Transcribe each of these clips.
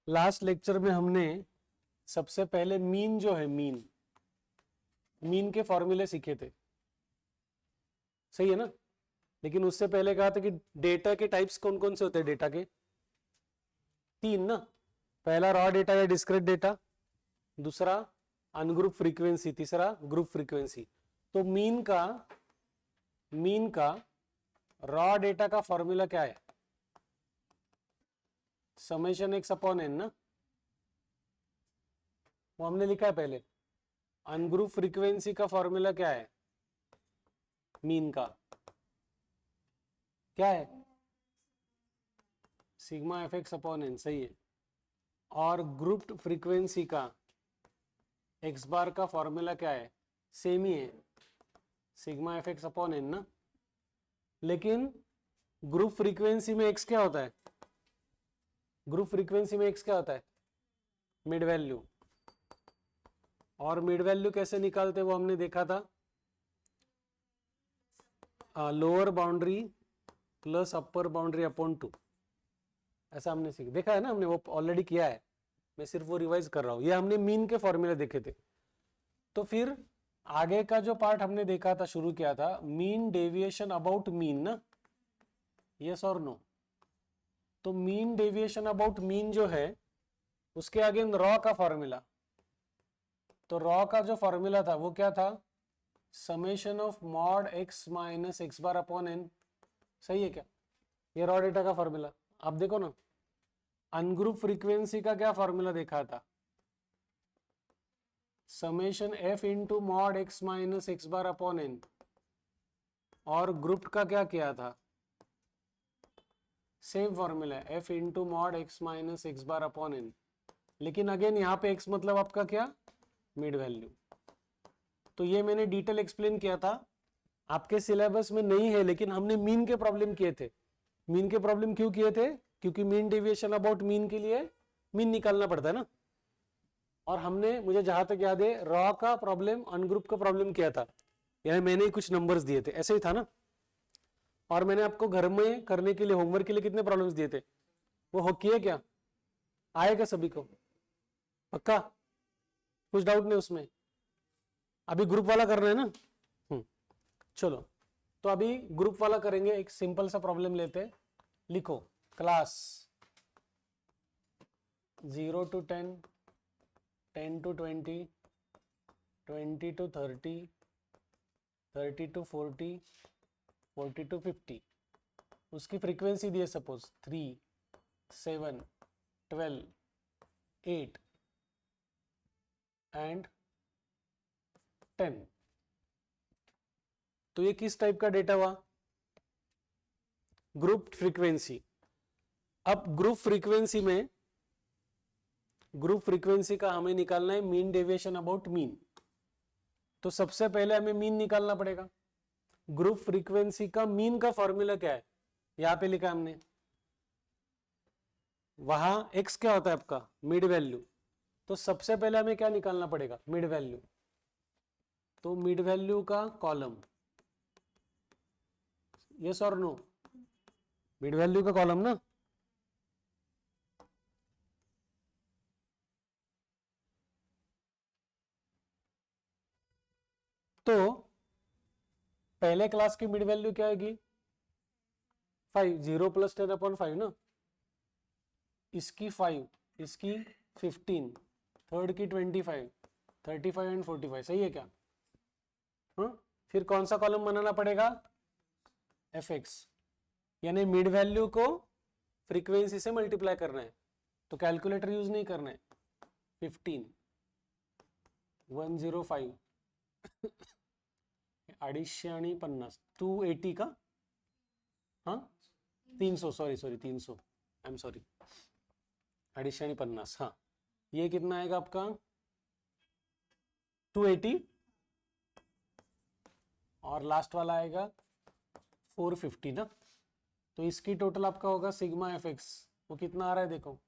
Last lecture में हमने सबसे पहले मीन जो है मीन के फॉर्मूले सीखे थे, सही है ना। लेकिन उससे पहले कहा था कि डेटा के टाइप्स कौन कौन से होते हैं, डेटा के तीन ना। पहला रॉ डेटा या डिस्क्रीट डेटा, दूसरा अनग्रुप फ्रीक्वेंसी, तीसरा ग्रुप फ्रीक्वेंसी। तो मीन का रॉ डेटा का फॉर्मूला क्या है, समेशन एक्स अपॉन एन ना, वो हमने लिखा है पहले। अनग्रुप फ्रीक्वेंसी का फॉर्मूला क्या है, मीन का क्या है, sigma F X upon N, सही है। और ग्रुप्ड फ्रीक्वेंसी का एक्स बार का फॉर्मूला क्या है, सेम ही है, sigma F X upon N ना। लेकिन ग्रुप फ्रीक्वेंसी में एक्स क्या होता है, ग्रुप फ्रीक्वेंसी में एक्स क्या होता है, मिड वैल्यू। और मिड वैल्यू कैसे निकालते वो हमने देखा था, लोअर बाउंड्री प्लस अपर बाउंड्री अपॉन 2, ऐसा हमने देखा है ना, हमने वो ऑलरेडी किया है, मैं सिर्फ वो रिवाइज कर रहा हूं। ये हमने मीन के फॉर्मूले देखे थे। तो फिर आगे का जो पार्ट हमने देखा था, शुरू किया था, मीन डेविएशन अबाउट मीन ना, यस और नो। तो मीन डेविएशन अबाउट मीन जो है उसके अगेन रॉ का फॉर्मूला। तो रॉ का जो फॉर्मूला था वो क्या था, summation of mod x minus x bar upon N, सही है क्या। ये रॉ डेटा का फॉर्मूला आप देखो ना। अनग्रुप फ्रीक्वेंसी का क्या फॉर्मूला देखा था, summation F into mod x minus x bar upon N. और ग्रुप का क्या किया था, सेम फॉर्मूला है, F into mod x minus x bar upon N. लेकिन अगेन यहाँ पे एक्स मतलब आपका क्या, मिड वैल्यू। तो ये मैंने डिटेल एक्सप्लेन किया था, आपके सिलेबस में नहीं है, लेकिन हमने मीन के प्रॉब्लम किए थे। मीन के प्रॉब्लम क्यों किए थे, क्योंकि मीन डेविएशन अबाउट मीन के लिए मीन निकालना पड़ता है ना। और हमने, मुझे जहां तक याद है, रॉ का प्रॉब्लम अनग्रुप का प्रॉब्लम किया था, यानी मैंने ही कुछ नंबर्स दिए थे, ऐसे ही था ना। और मैंने आपको घर में करने के लिए, होमवर्क के लिए कितने प्रॉब्लम्स दिए थे, वो हो किए क्या, आएगा सभी को पक्का, कुछ डाउट नहीं उसमें। अभी ग्रुप वाला करना है ना। चलो, तो अभी ग्रुप वाला करेंगे। एक सिंपल सा प्रॉब्लम लेते हैं, लिखो class 0 to 10, 10 to 20, 20 to 30, 30 to 40, 40 to 50। उसकी फ्रीक्वेंसी दी है सपोज 3, 7, 12, 8 एंड 10। तो ये किस टाइप का डेटा हुआ, ग्रुप फ्रीक्वेंसी। अब ग्रुप फ्रीक्वेंसी का हमें निकालना है मीन डेविएशन अबाउट मीन। तो सबसे पहले हमें मीन निकालना पड़ेगा। ग्रुप फ्रीक्वेंसी का मीन का फॉर्मूला क्या है, यहां पे लिखा हमने, वहां एक्स क्या होता है आपका, मिड वैल्यू। तो सबसे पहले हमें क्या निकालना पड़ेगा, मिड वैल्यू। तो मिड वैल्यू का कॉलम, यस और नो, मिड वैल्यू का कॉलम ना। तो पहले क्लास की मिड वैल्यू क्या आएगी, 5, 0 प्लस 10 अपॉन 5 ना। इसकी 5, इसकी 15, थर्ड की 25, 35 एंड 45, सही है क्या। फिर कौन सा कॉलम बनाना पड़ेगा, एफ एक्स, यानी मिड वैल्यू को फ्रीक्वेंसी से मल्टीप्लाई करना है, तो कैलकुलेटर यूज नहीं करना है। 15, 105, 250, 280 का, हाँ 300, सॉरी 300, आई एम सॉरी, 250, हाँ। ये कितना आएगा आपका 280, और लास्ट वाला आएगा 450 ना। तो इसकी टोटल आपका होगा सिग्मा एफ एक्स, वो कितना आ रहा है देखो,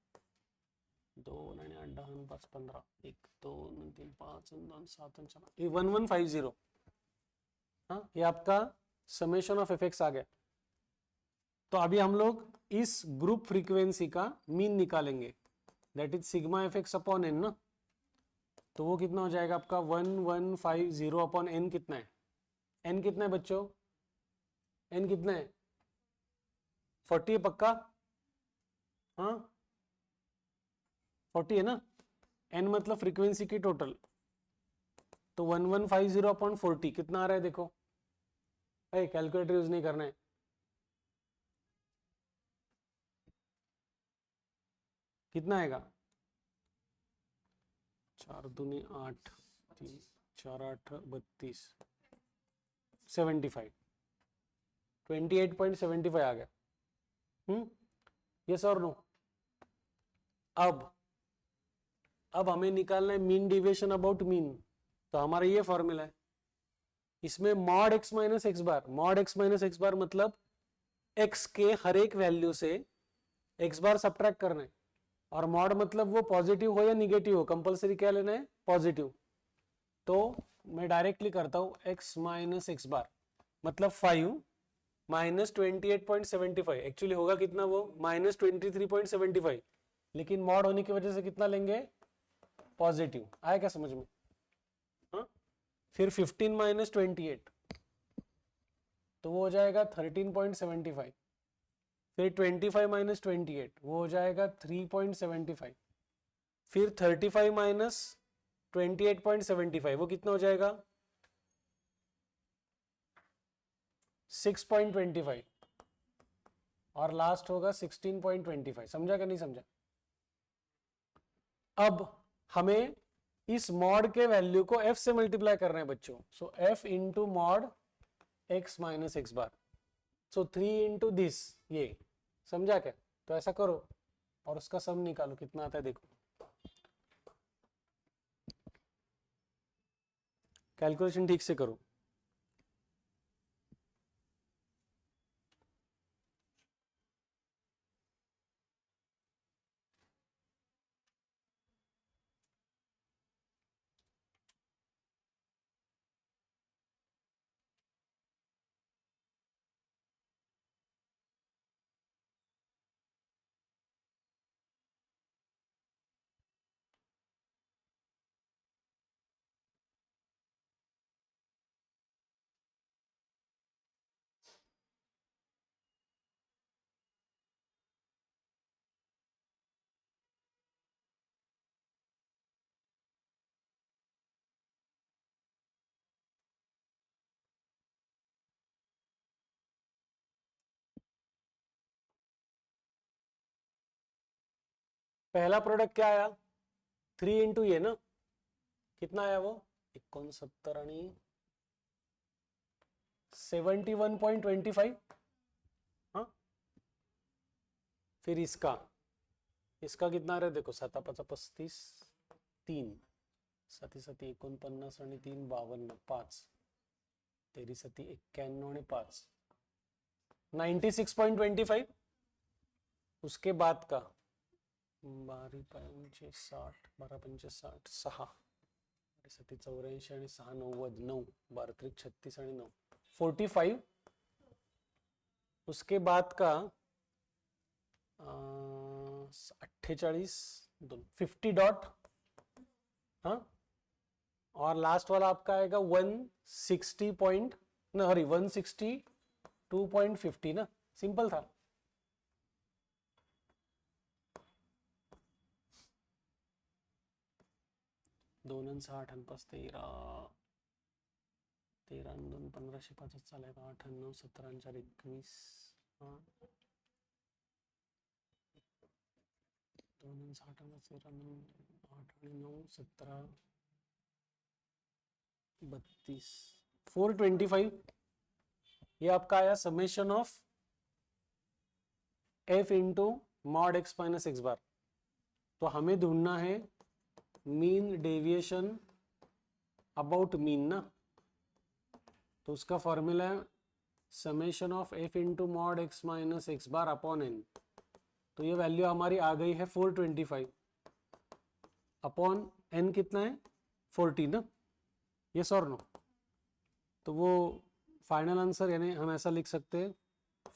2 9 8 10 5 15, 1 2 3 5 7 8 ये 1150। हाँ, ये आपका समेशन ऑफ एफ एक्स आ गया। तो अभी हम लोग इस ग्रुप फ्रीक्वेंसी का मीन निकालेंगे। That is sigma F X upon N ना, तो वो कितना हो जाएगा आपका 1150 अपॉन एन कितना है, एन कितना है बच्चों, एन कितना है 40 है पक्का, हाँ 40 है ना, एन मतलब फ्रीक्वेंसी की टोटल, तो 1150 अपॉन 40 कितना आ रहा है देखो, कैलकुलेटर यूज नहीं करना है, कितना आएगा 4 दूनी 8, 4 8 32, 75, 28.75 आ गया। यस और नो। अब हमें निकालना है मीन डिविएशन अबाउट मीन, तो हमारा ये फॉर्मूला है, इसमें मॉड एक्स माइनस एक्स बार, मॉड एक्स माइनस एक्स बार मतलब एक्स के हर एक वैल्यू से एक्स बार सब्ट्रैक्ट करना है, और मॉड मतलब वो पॉजिटिव हो या निगेटिव हो, कंपलसरी क्या लेना है पॉजिटिव, तो मैं डायरेक्टली करता हूं एक्स माइनस एक्स बार मतलब 5 माइनस 28.75, एक्चुअली होगा कितना वो माइनस 23.75, लेकिन मॉड होने की वजह से कितना लेंगे पॉजिटिव, आया क्या समझ में, हाँ? फिर 15 माइनस 28 तो वो हो जाएगा 13.75, फिर 25 माइनस 28 वो हो जाएगा 3.75, फिर 35 माइनस 28.75 वो कितना हो जाएगा 6.25, और लास्ट होगा 16.25, समझा क्या नहीं समझा। अब हमें इस मॉड के वैल्यू को f से मल्टीप्लाई करना है बच्चों, सो f into mod x minus x bar, so 3 into this, ये समझा क्या, तो ऐसा करो और उसका सम निकालो कितना आता है देखो, कैलकुलेशन ठीक से करो। पहला प्रोडक्ट क्या आया 3 इंटू ये ना, कितना आया वो 69 आणि 71.25, हाँ फिर इसका कितना आ रहा है देखो 7 5 35 3 7 7 49 आणि 3 52 5 तेरी 7 91 आणि 5 96.25, उसके बाद का 12 5 60 12 5 60 6 7 84 आणि 6 90 9 12 3 36 आणि 9 45, उसके बाद का 48 50 डॉट, हाँ, और लास्ट वाला आपका आएगा 160 पॉइंट ना, सॉरी 162.50 ना, सिंपल था। दोन 8 आणि 5 13 13 आणि 2 15 5 चालेगा 8 9 17 आणि 4 21, हाँ 2 8 आणि 13 8 आणि 9 17 32 425, ये आपका आया summation of f into mod x minus x bar, तो हमें ढूंढना है मीन डेविएशन अबाउट मीन ना, तो उसका फॉर्मूला है summation of f into mod x minus x bar upon n, तो ये वैल्यू हमारी आ गई है 425 अपॉन n कितना है 40 ना, यस और नो, तो वो फाइनल आंसर यानी हम ऐसा लिख सकते हैं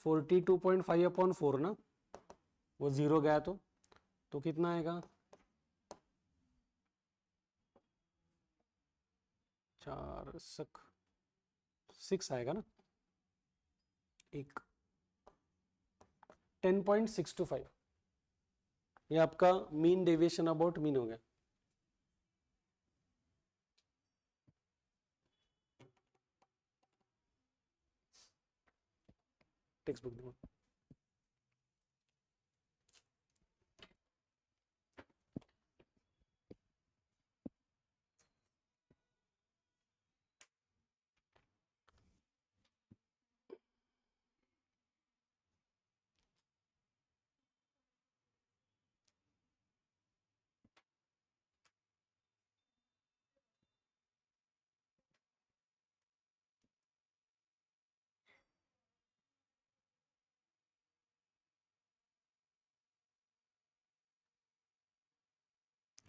42.5 अपॉन 4 ना, वो जीरो गया तो कितना आएगा 4 सक 6 आएगा ना, एक 10.625, ये आपका मीन डेविएशन अबाउट मीन हो गया। टेक्स्ट बुक देखो।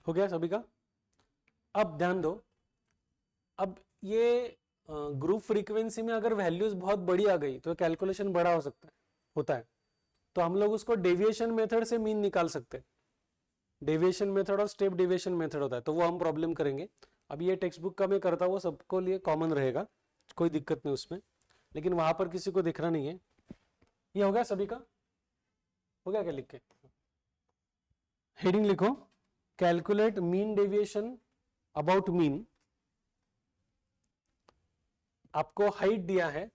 हो गया सभी का? अब ध्यान दो, अब ये ग्रुप फ्रीक्वेंसी में अगर वैल्यूज बहुत बड़ी आ गई तो कैलकुलेशन बड़ा हो सकता है, होता है, तो हम लोग उसको डेविएशन मेथड से मीन निकाल सकते हैं। डेविएशन मेथड और स्टेप डेविएशन मेथड होता है, तो वो हम प्रॉब्लम करेंगे। अब ये टेक्स्ट बुक का मैं करता हूँ, वो सबको लिए कॉमन रहेगा, कोई दिक्कत नहीं उसमें, लेकिन वहां पर किसी को दिखना नहीं है। ये हो गया सभी का? हो गया क्या? लिख के हेडिंग लिखो, calculate mean deviation about mean. आपको हाइट दिया है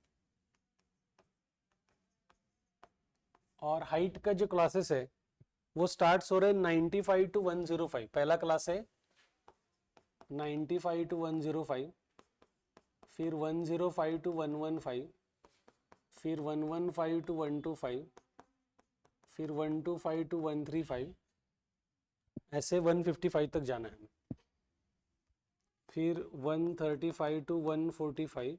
और हाइट का जो क्लासेस है वो स्टार्ट हो रहे 95 टू 105। पहला क्लास है 95 टू 105, फिर 105 टू 115, फिर 115 टू 125, फिर 125 टू 135, ऐसे 155 तक जाना है। फिर 135 टू 145,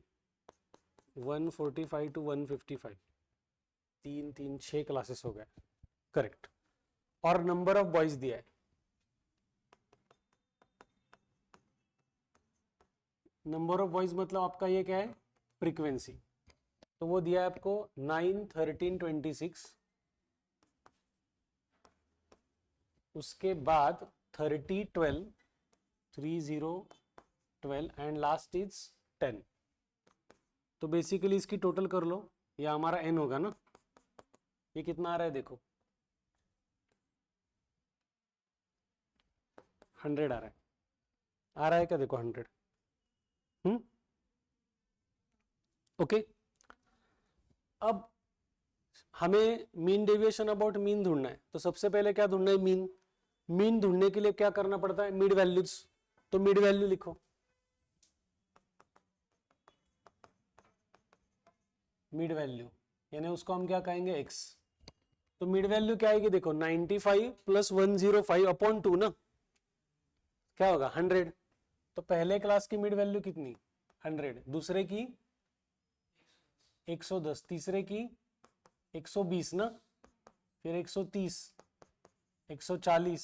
145 टू 155, 6 क्लासेस हो गए, करेक्ट। और नंबर ऑफ बॉयज दिया है, नंबर ऑफ बॉयज मतलब आपका ये क्या है? फ्रीक्वेंसी। तो वो दिया है आपको 9, 13, 26, उसके बाद 30, 12, 30, 12 एंड लास्ट इज 10। तो बेसिकली इसकी टोटल कर लो, ये हमारा n होगा ना, ये कितना आ रहा है देखो, 100 आ रहा है, आ रहा है क्या? देखो 100। ओके। अब हमें मीन डेविएशन अबाउट मीन ढूंढना है, तो सबसे पहले क्या ढूंढना है? मीन। मीन ढूंढने के लिए क्या करना पड़ता है? Mid values. तो मिड वैल्यू लिखो, मिड वैल्यू यानी उसको हम क्या कहेंगे? x। तो मिड वैल्यू क्या आएगी देखो, 95 प्लस 105 अपॉन 2 ना, क्या होगा? 100। तो पहले क्लास की मिड वैल्यू कितनी? 100, दूसरे की 110, तीसरे की 120 ना, फिर 130, 140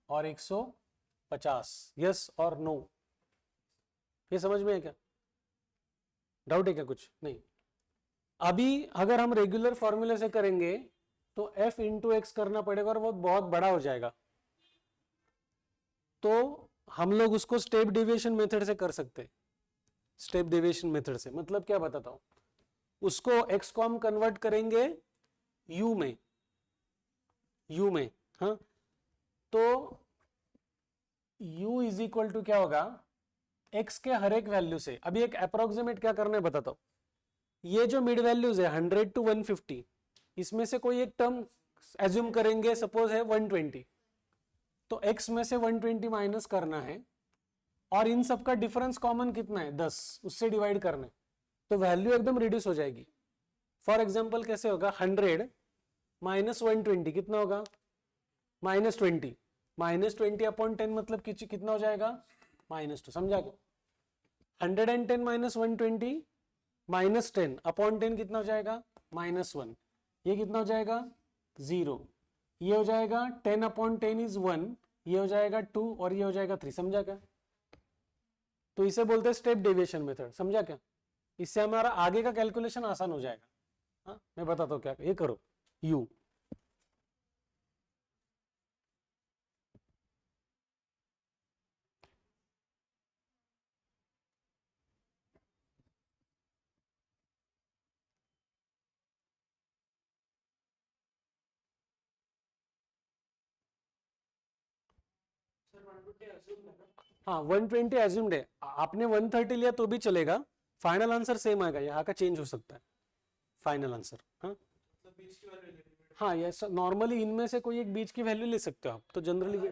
और 150। यस और नो? ये समझ में है क्या? डाउट है क्या कुछ? नहीं। अभी अगर हम रेगुलर फॉर्मूले से करेंगे तो f इंटू एक्स करना पड़ेगा और वो बहुत बड़ा हो जाएगा, तो हम लोग उसको स्टेप डेविएशन मेथड से कर सकते हैं। स्टेप डेविएशन मेथड से मतलब क्या बताता हूं, उसको x को हम कन्वर्ट करेंगे u में, हाँ, तो u इज इक्वल टू क्या होगा? x के हर एक वैल्यू से। अभी एक अप्रोक्सीमेट क्या करना है बताता हूं, ये जो मिड वैल्यूज है 100 टू 150, इसमें से कोई एक टर्म एज्यूम करेंगे, सपोज है 120, तो x में से 120 माइनस करना है और इन सब का डिफरेंस कॉमन कितना है? 10, उससे डिवाइड करना है, तो वैल्यू एकदम रिड्यूस हो जाएगी। फॉर एग्जांपल कैसे होगा? 100 माइनस 120 कितना होगा? -20। -20 अपॉन 10 मतलब कितना हो जाएगा? -2। समझा क्या? 110 माइनस 120 -10 अपॉन 10 कितना हो जाएगा? -1। ये कितना हो जाएगा? 0। ये हो जाएगा 10 अपॉन 10 इज 1, ये हो जाएगा 2 और ये हो जाएगा 3। समझा क्या? तो इसे बोलते हैं स्टेप डेविएशन मेथड। समझा क्या? इससे हमारा आगे का कैलकुलेशन आसान हो जाएगा। हाँ, मैं बताता हूँ क्या, ये करो u, हाँ 120 एज्यूम्ड है, आपने 130 लिया तो भी चलेगा, फाइनल आंसर सेम आएगा, यहाँ का चेंज हो सकता है फाइनल आंसर। हाँ हाँ ये नॉर्मली इनमें से कोई एक बीच की वैल्यू ले सकते हो आप, तो जनरली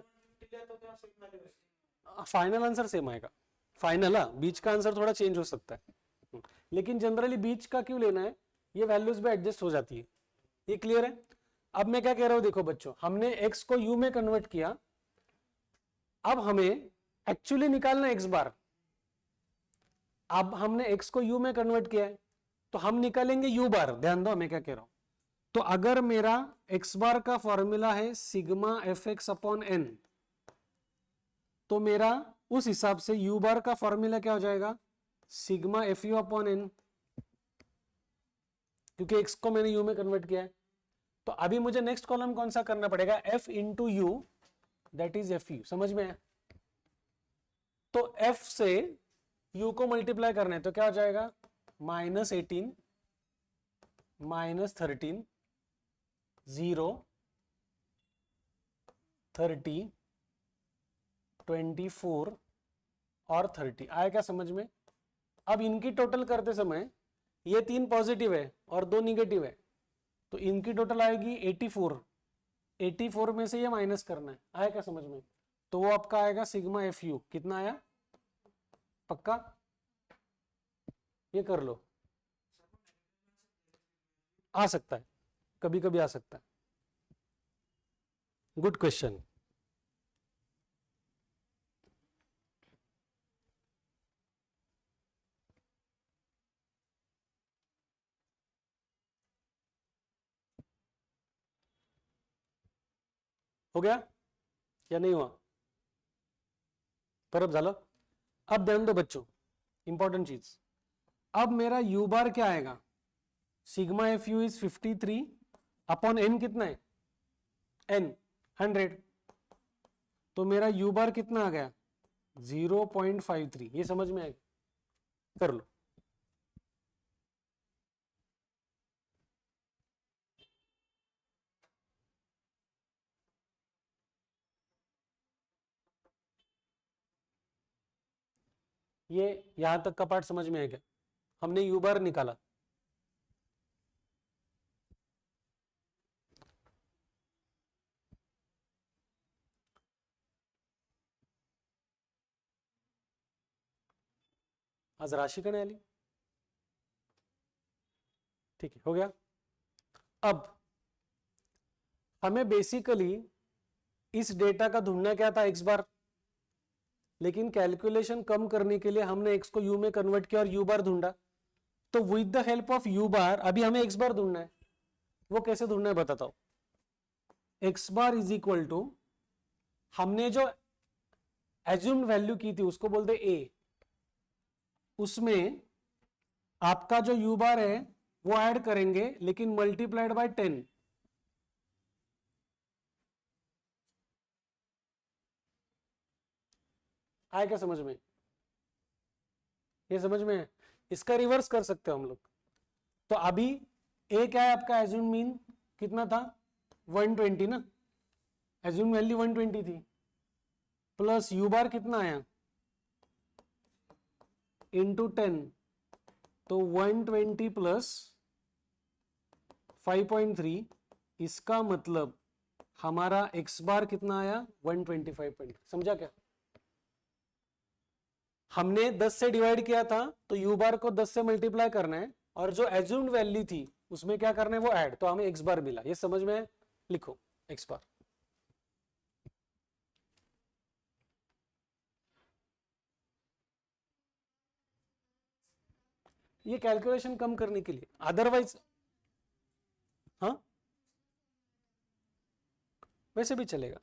फाइनल आंसर सेम आएगा। फाइनल बीच का आंसर थोड़ा चेंज हो सकता है, लेकिन जनरली बीच का क्यों लेना है, ये वैल्यूज में एडजस्ट हो जाती है। ये क्लियर है? अब मैं क्या कह रहा हूं, देखो बच्चों, हमने x को u में कन्वर्ट किया, अब हमें एक्चुअली निकालना x बार। अब हमने x को u में कन्वर्ट किया है तो हम निकालेंगे u बार। ध्यान दो मैं क्या कह रहा हूं, तो अगर मेरा x बार का फॉर्मूला है sigma F X upon N, तो मेरा उस हिसाब से u बार का फॉर्मूला क्या हो जाएगा, sigma f u upon n, क्योंकि x को मैंने u में कन्वर्ट किया है। तो अभी मुझे नेक्स्ट कॉलम कौन सा करना पड़ेगा, f into you, that is F you. समझ में आया? तो f से u को मल्टीप्लाई करना है तो क्या हो जाएगा, -18 -13 0 30 24 और 30 आया क्या समझ में? अब इनकी टोटल करते समय ये 3 पॉजिटिव है और 2 निगेटिव है, तो इनकी टोटल आएगी 84। 84 में से ये माइनस करना है, आया क्या समझ में? तो वो आपका आएगा सिग्मा एफ यू, कितना आया? पक्का? ये कर लो, आ सकता है, कभी कभी आ सकता है। Good question. हो गया या नहीं हुआ? परब झालं? अब ध्यान दो बच्चों, इंपॉर्टेंट चीज, अब मेरा यू बार क्या आएगा, sigma f u is 53 upon n कितना है, एन 100, तो मेरा यू बार कितना आ गया, 0.53। ये समझ में आएगा? कर लो। ये यहां तक का पार्ट समझ में आएगा? हमने यू बार निकाला, आज राशि करने वाली, ठीक है, हो गया। अब हमें बेसिकली इस डेटा का ढूंढना क्या था, एक्स बार, लेकिन कैलकुलेशन कम करने के लिए हमने एक्स को यू में कन्वर्ट किया और यू बार ढूंढा। तो with the help of u bar अभी हमें एक्स बार ढूंढना है। वो कैसे ढूंढना है बताता हूं। X bar is equal to, हमने जो एज्यूम्ड वैल्यू की थी उसको बोलते ए, उसमें आपका जो यू बार है वो ऐड करेंगे लेकिन मल्टीप्लाइड बाय 10। आया क्या समझ में? ये समझ में है? इसका रिवर्स कर सकते हो हम लोग। तो अभी ए क्या है आपका, एज्यूम मीन कितना था, 120 ना, एज्यूम वैल्यू 120 थी, प्लस यू बार कितना आया, इंटू 10, तो 120 प्लस 5.3, इसका मतलब हमारा एक्स बार कितना आया, 125. समझा क्या? हमने 10 से डिवाइड किया था तो यू बार को 10 से मल्टीप्लाई करना है और जो एज्यूम्ड वैल्यू थी उसमें क्या करना है वो ऐड, तो हमें एक्स बार मिला। ये समझ में है? लिखो एक्स बार। ये कैलकुलेशन कम करने के लिए, अदरवाइज हाँ वैसे भी चलेगा।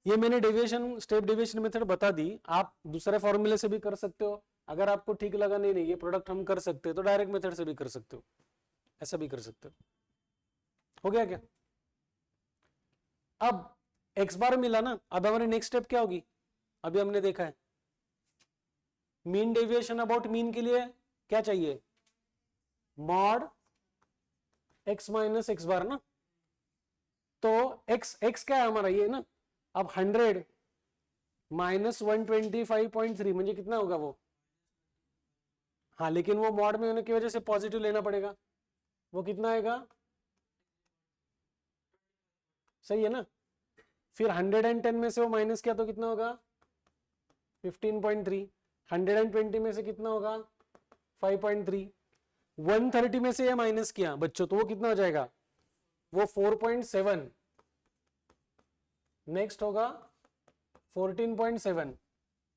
ये मैंने डेविएशन, स्टेप डेविएशन मेथड बता दी, आप दूसरे फॉर्मूले से भी कर सकते हो। अगर आपको ठीक लगा नहीं ये प्रोडक्ट हम कर सकते हो तो डायरेक्ट मेथड से भी कर सकते हो, ऐसा भी कर सकते हो। हो गया क्या? अब एक्स बार मिला ना, अब हमारी नेक्स्ट स्टेप क्या होगी, अभी हमने देखा है मीन डेविएशन अबाउट मीन के लिए क्या चाहिए, मॉड एक्स माइनस एक्स बार ना। तो एक्स क्या है हमारा, ये ना, अब 100 माइनस 125.3 म्हणजे कितना होगा वो? हाँ, लेकिन वो मॉड में होने की वजह से पॉजिटिव लेना पड़ेगा। वो कितना आएगा? सही है ना? फिर 110 में से वो माइनस किया तो कितना होगा? 15.3। 120 में से कितना होगा? 5.3। 130 में से ये माइनस किया बच्चों, तो वो कितना हो जाएगा? वो 4.7। नेक्स्ट होगा 14.7,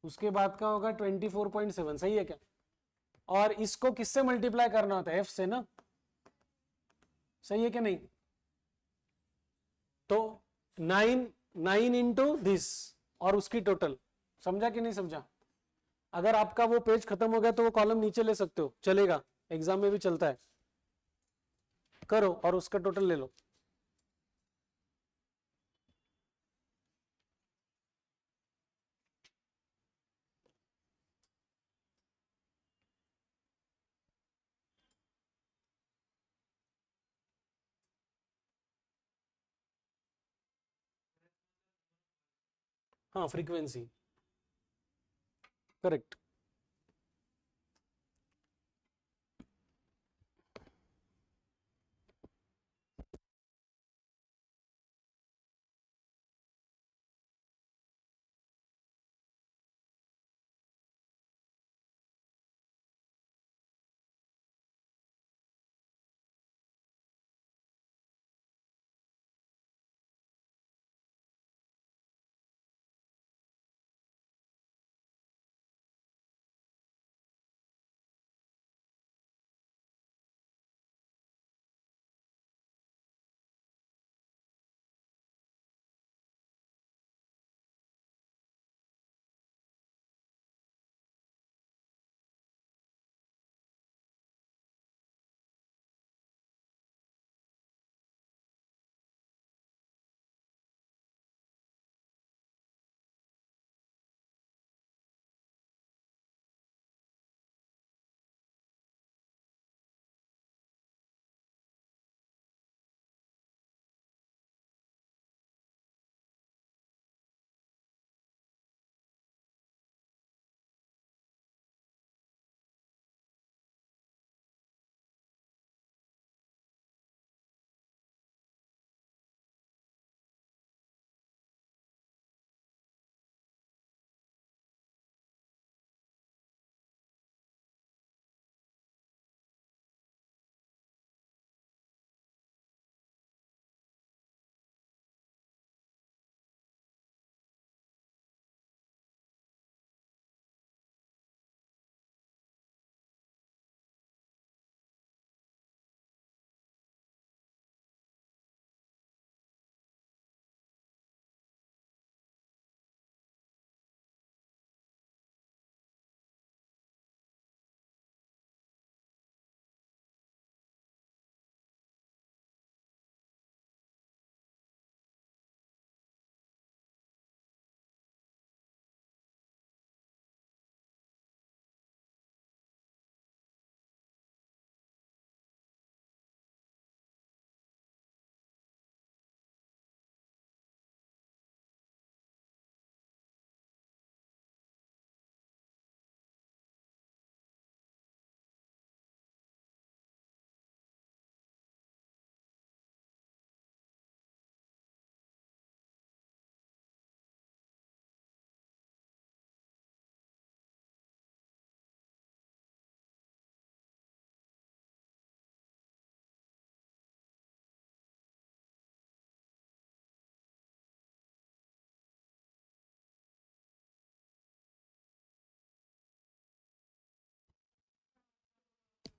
उसके बाद का होगा 24.7। सही है क्या? और इसको किससे मल्टीप्लाई करना होता है? एफ से ना। सही है क्या? नहीं तो 9 इंटू दिस और उसकी टोटल। समझा कि नहीं समझा? अगर आपका वो पेज खत्म हो गया तो वो कॉलम नीचे ले सकते हो, चलेगा, एग्जाम में भी चलता है। करो और उसका टोटल ले लो। हाँ, फ्रीक्वेंसी, करेक्ट।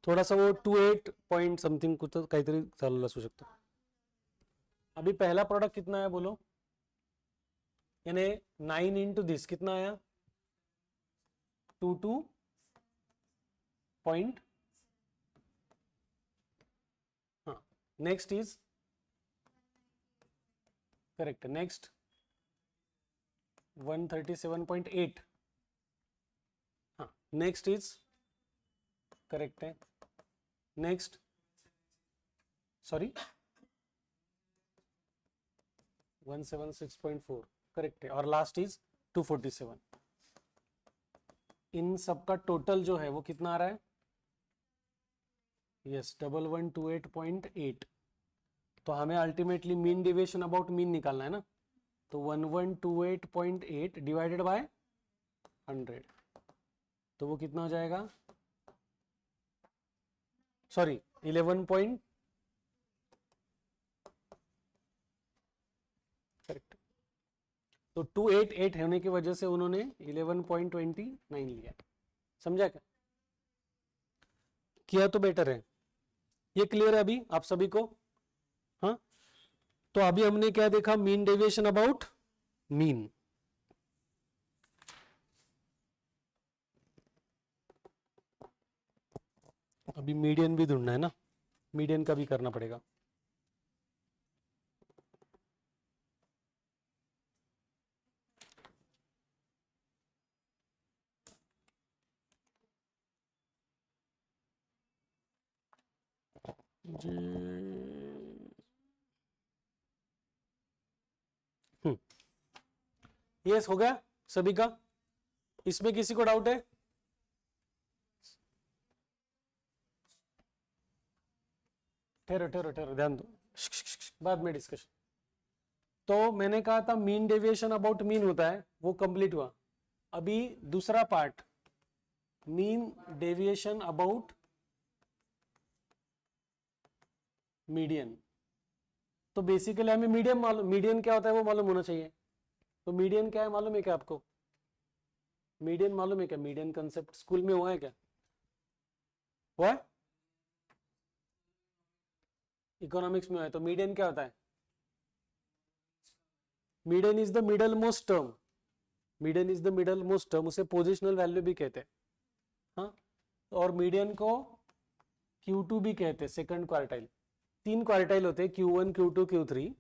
थोडासा वो 28 पॉइंट समथिंग कुछ काहीतरी चाललेलं असू शकतं. अभी पहला प्रोडक्ट कितना है बोलो? यानी 9 इंटू दिस कितना आया? 22 पॉइंट. हाँ, नेक्स्ट इज करेक्ट. नेक्स्ट 137.8. हाँ, नेक्स्ट इज करेक्ट है. Next sorry 176.4. करेक्ट है, और लास्ट इज 247। इन सबका टोटल जो है वो कितना आ रहा है? यस 1128.8। तो हमें ultimately mean deviation about mean निकालना है ना, तो 1128.8 डिवाइडेड बाय 100, तो वो कितना हो जाएगा? Sorry 11 point, correct. तो 288 होने की वजह से उन्होंने 11.29 लिया। समझा क्या? किया तो बेटर है। ये क्लियर है अभी आप सभी को? हाँ, तो अभी हमने क्या देखा? Mean deviation about mean. अभी मीडियन भी ढूंढना है ना, मीडियन का भी करना पड़ेगा। यस हो गया सभी का? इसमें किसी को डाउट है? ठहरो ठहरो ठहरो, ध्यान दो, बाद में डिस्कशन। तो मैंने कहा था मीन डेविएशन अबाउट मीन होता है, वो कंप्लीट हुआ। अभी दूसरा part, mean deviation about median. तो बेसिकली हमें मीडियन मालूम, मीडियन क्या होता है वो मालूम होना चाहिए। तो मीडियन क्या है मालूम है क्या आपको? मीडियन मालूम है क्या? मीडियन कंसेप्ट स्कूल में हुआ है क्या? हुआ है? इकोनॉमिक्स में हुआ है। तो मीडियन क्या होता है? Median is the middle most term, median is the middle most term, उसे पोजिशनल वैल्यू भी कहते हैं। हाँ, और मीडियन को Q2 भी कहते हैं, सेकंड क्वार्टाइल। 3 क्वार्टाइल होते हैं, Q1 Q2 Q3।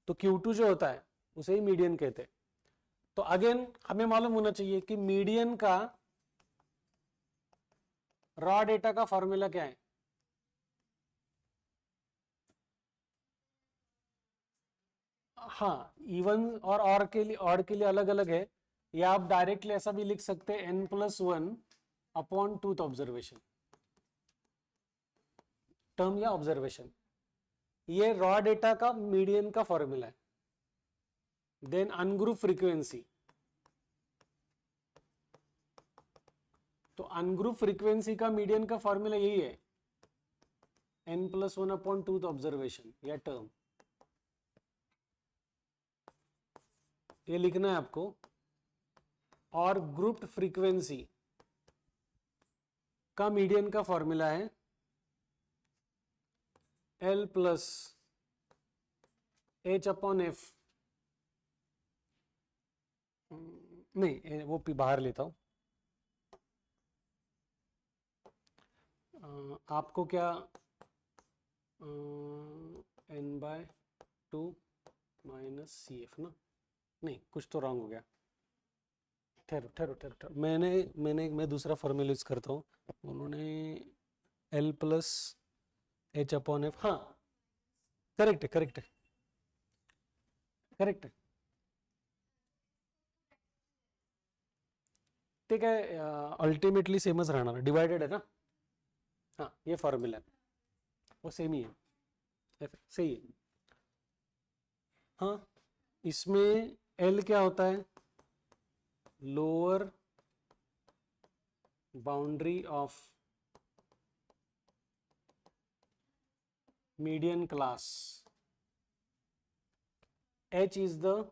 तो Q2 जो होता है उसे ही मीडियन कहते हैं। तो अगेन हमें मालूम होना चाहिए कि मीडियन का रॉ डेटा का फॉर्मूला क्या है? हाँ, इवन और ऑड के लिए अलग अलग है, या आप डायरेक्टली ऐसा भी लिख सकते हैं n+1 upon twoth observation, term या ऑब्जर्वेशन। ये रॉ डेटा का मीडियन का फॉर्मूला है। देन अनग्रुप फ्रीक्वेंसी, तो अनग्रुप फ्रीक्वेंसी का मीडियन का फॉर्मूला यही है, n+1 अपॉन टूथ ऑब्जर्वेशन या टर्म। ये लिखना है आपको। और ग्रुप्ड फ्रीक्वेंसी का मीडियन का फॉर्मूला है L+H/F। नहीं, वो बाहर लेता हूं। आपको क्या n/2 - CF ना? नहीं, कुछ तो रॉन्ग हो गया। ठहरो ठहरो ठहरो ठहरो, मैं दूसरा फॉर्मूला यूज करता हूँ। उन्होंने L+H/F, हाँ करेक्ट है, करेक्ट है, करेक्ट है, ठीक है। अल्टीमेटली सेमच राहणार, डिवाइडेड है ना? हाँ, ये फॉर्मूला वो सेम ही है, सही है। हाँ, इसमें L क्या होता है? Lower boundary of median class, H is the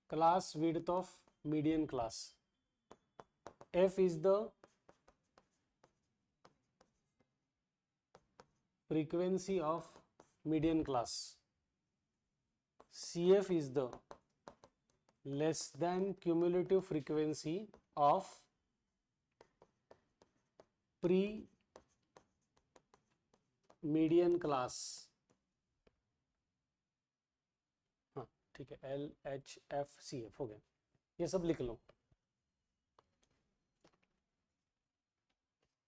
class width of median class, F is the frequency of median class, CF is the less than cumulative frequency of pre median class। हाँ ठीक है, LHFCF हो गया, ये सब लिख लो।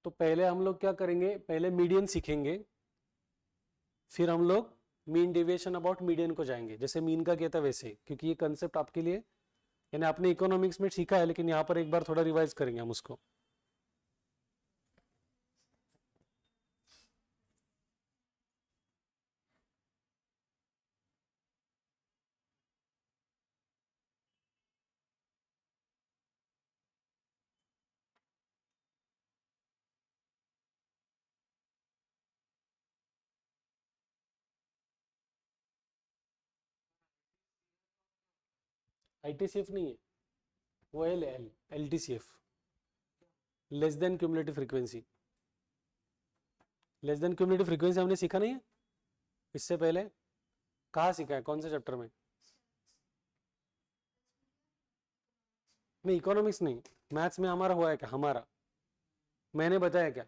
तो पहले हम लोग क्या करेंगे? पहले मीडियन सीखेंगे, फिर हम लोग मीन डेविएशन अबाउट मीडियन को जाएंगे, जैसे मीन का किया था वैसे, क्योंकि ये कंसेप्ट आपके लिए यानी आपने इकोनॉमिक्स में सीखा है, लेकिन यहाँ पर एक बार थोड़ा रिवाइज करेंगे हम उसको। ITCF नहीं है, वो LTCF, less than cumulative frequency. Less than cumulative frequency हमने सीखा नहीं है इससे पहले? कहाँ सीखा है, कौन से चैप्टर में? नहीं, इकोनॉमिक्स नहीं, मैथ्स में हमारा हुआ है क्या? हमारा मैंने बताया क्या?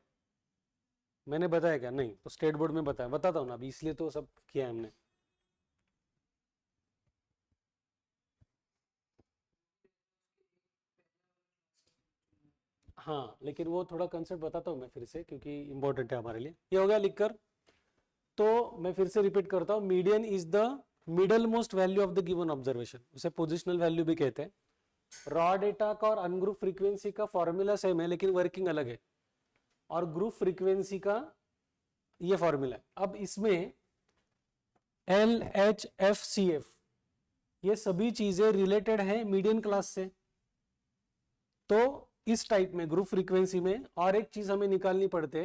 मैंने बताया क्या? नहीं, तो स्टेट बोर्ड में बताया, बताता हूँ ना अभी, इसलिए तो सब किया है हमने। हाँ, लेकिन वो थोड़ा कंसेप्ट बताता हूँ मैं फिर से, क्योंकि इंपॉर्टेंट है हमारे लिए। ये हो गया लिखकर। तो मैं फिर से रिपीट करता हूँ, median is the middle most value of the given observation, उसे पोजिशनल वैल्यू भी कहते हैं। रॉ डेटा का और अनग्रुप फ्रीक्वेंसी का फॉर्मूला सेम है, लेकिन वर्किंग अलग है। और ग्रुप फ्रीक्वेंसी का ये फॉर्मूला है। अब इसमें LHFCF ये सभी चीजें रिलेटेड है मीडियन क्लास से। तो इस टाइप में ग्रुप फ्रीक्वेंसी में और एक चीज हमें निकालनी पड़ती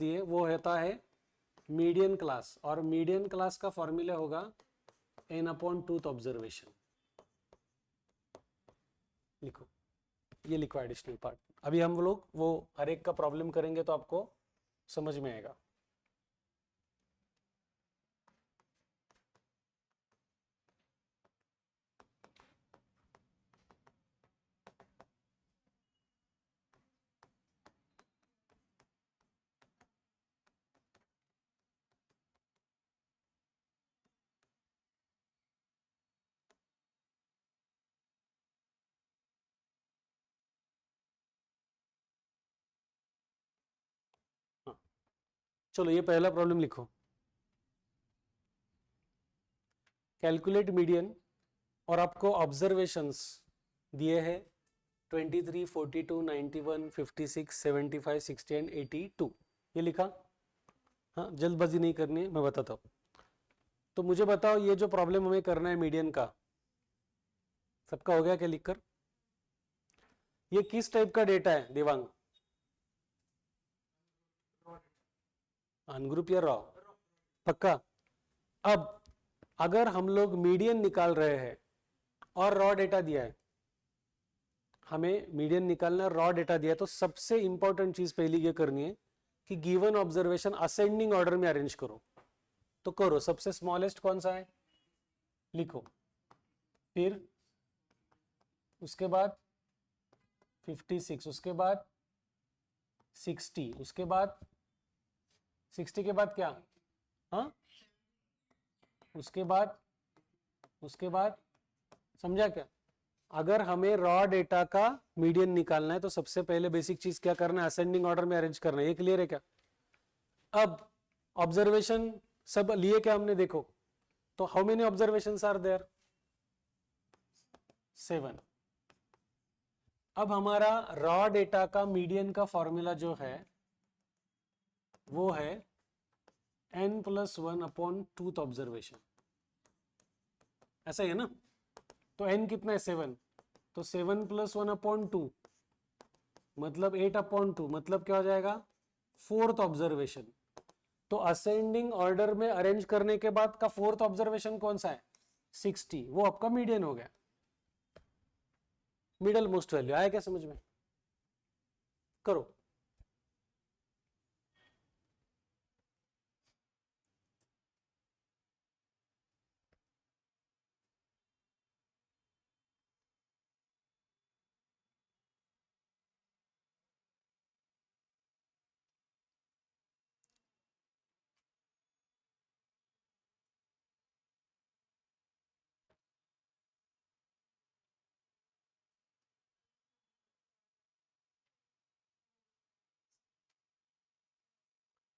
है, वो होता है मीडियन क्लास। और मीडियन क्लास का फॉर्मूला होगा n/2th ऑब्जर्वेशन। लिखो, ये लिखो एडिशनल पार्ट। अभी हम लोग वो हर एक का प्रॉब्लम करेंगे तो आपको समझ में आएगा। हाँ, चलो ये पहला प्रॉब्लम लिखो। कैलकुलेट मीडियन, और आपको ऑब्जर्वेशंस दिए हैं 23, 42, 91, 56, 75, 60 एंड 82। ये लिखा? हाँ, जल्दबाजी नहीं करनी है, मैं बताता हूँ। तो मुझे बताओ, ये जो प्रॉब्लम हमें करना है मीडियन का, सबका हो गया क्या लिखकर? ये किस टाइप का डेटा है देवांग? अनग्रुप या रॉ? पक्का? अब अगर हम लोग मीडियन निकाल रहे हैं और रॉ डेटा दिया है, हमें मीडियन निकालना, रॉ डेटा दिया है, तो सबसे इंपॉर्टेंट चीज पहली ये करनी है कि गिवन ऑब्जर्वेशन असेंडिंग ऑर्डर में अरेंज करो। तो करो, सबसे स्मॉलेस्ट कौन सा है लिखो, फिर उसके बाद 56, उसके बाद 60, उसके बाद 60 के बाद क्या? हाँ, उसके बाद समझा क्या? अगर हमें रॉ डेटा का मीडियन निकालना है तो सबसे पहले बेसिक चीज क्या करना है? असेंडिंग ऑर्डर में अरेंज करना है। ये क्लियर है क्या? अब ऑब्जर्वेशन सब लिए क्या हमने, देखो तो how many observations are there? 7। अब हमारा रॉ डेटा का मीडियन का फॉर्मूला जो है वो है n+1/2th ऑब्जर्वेशन। ऐसा ही है ना? तो n कितना है? 7। तो 7+1/2 मतलब 8/2, मतलब क्या हो जाएगा? 4th observation. तो असेंडिंग ऑर्डर में अरेंज करने के बाद का 4th ऑब्जर्वेशन कौन सा है? 60। वो आपका मीडियन हो गया, मिडल मोस्ट वैल्यू। आया क्या समझ में? करो।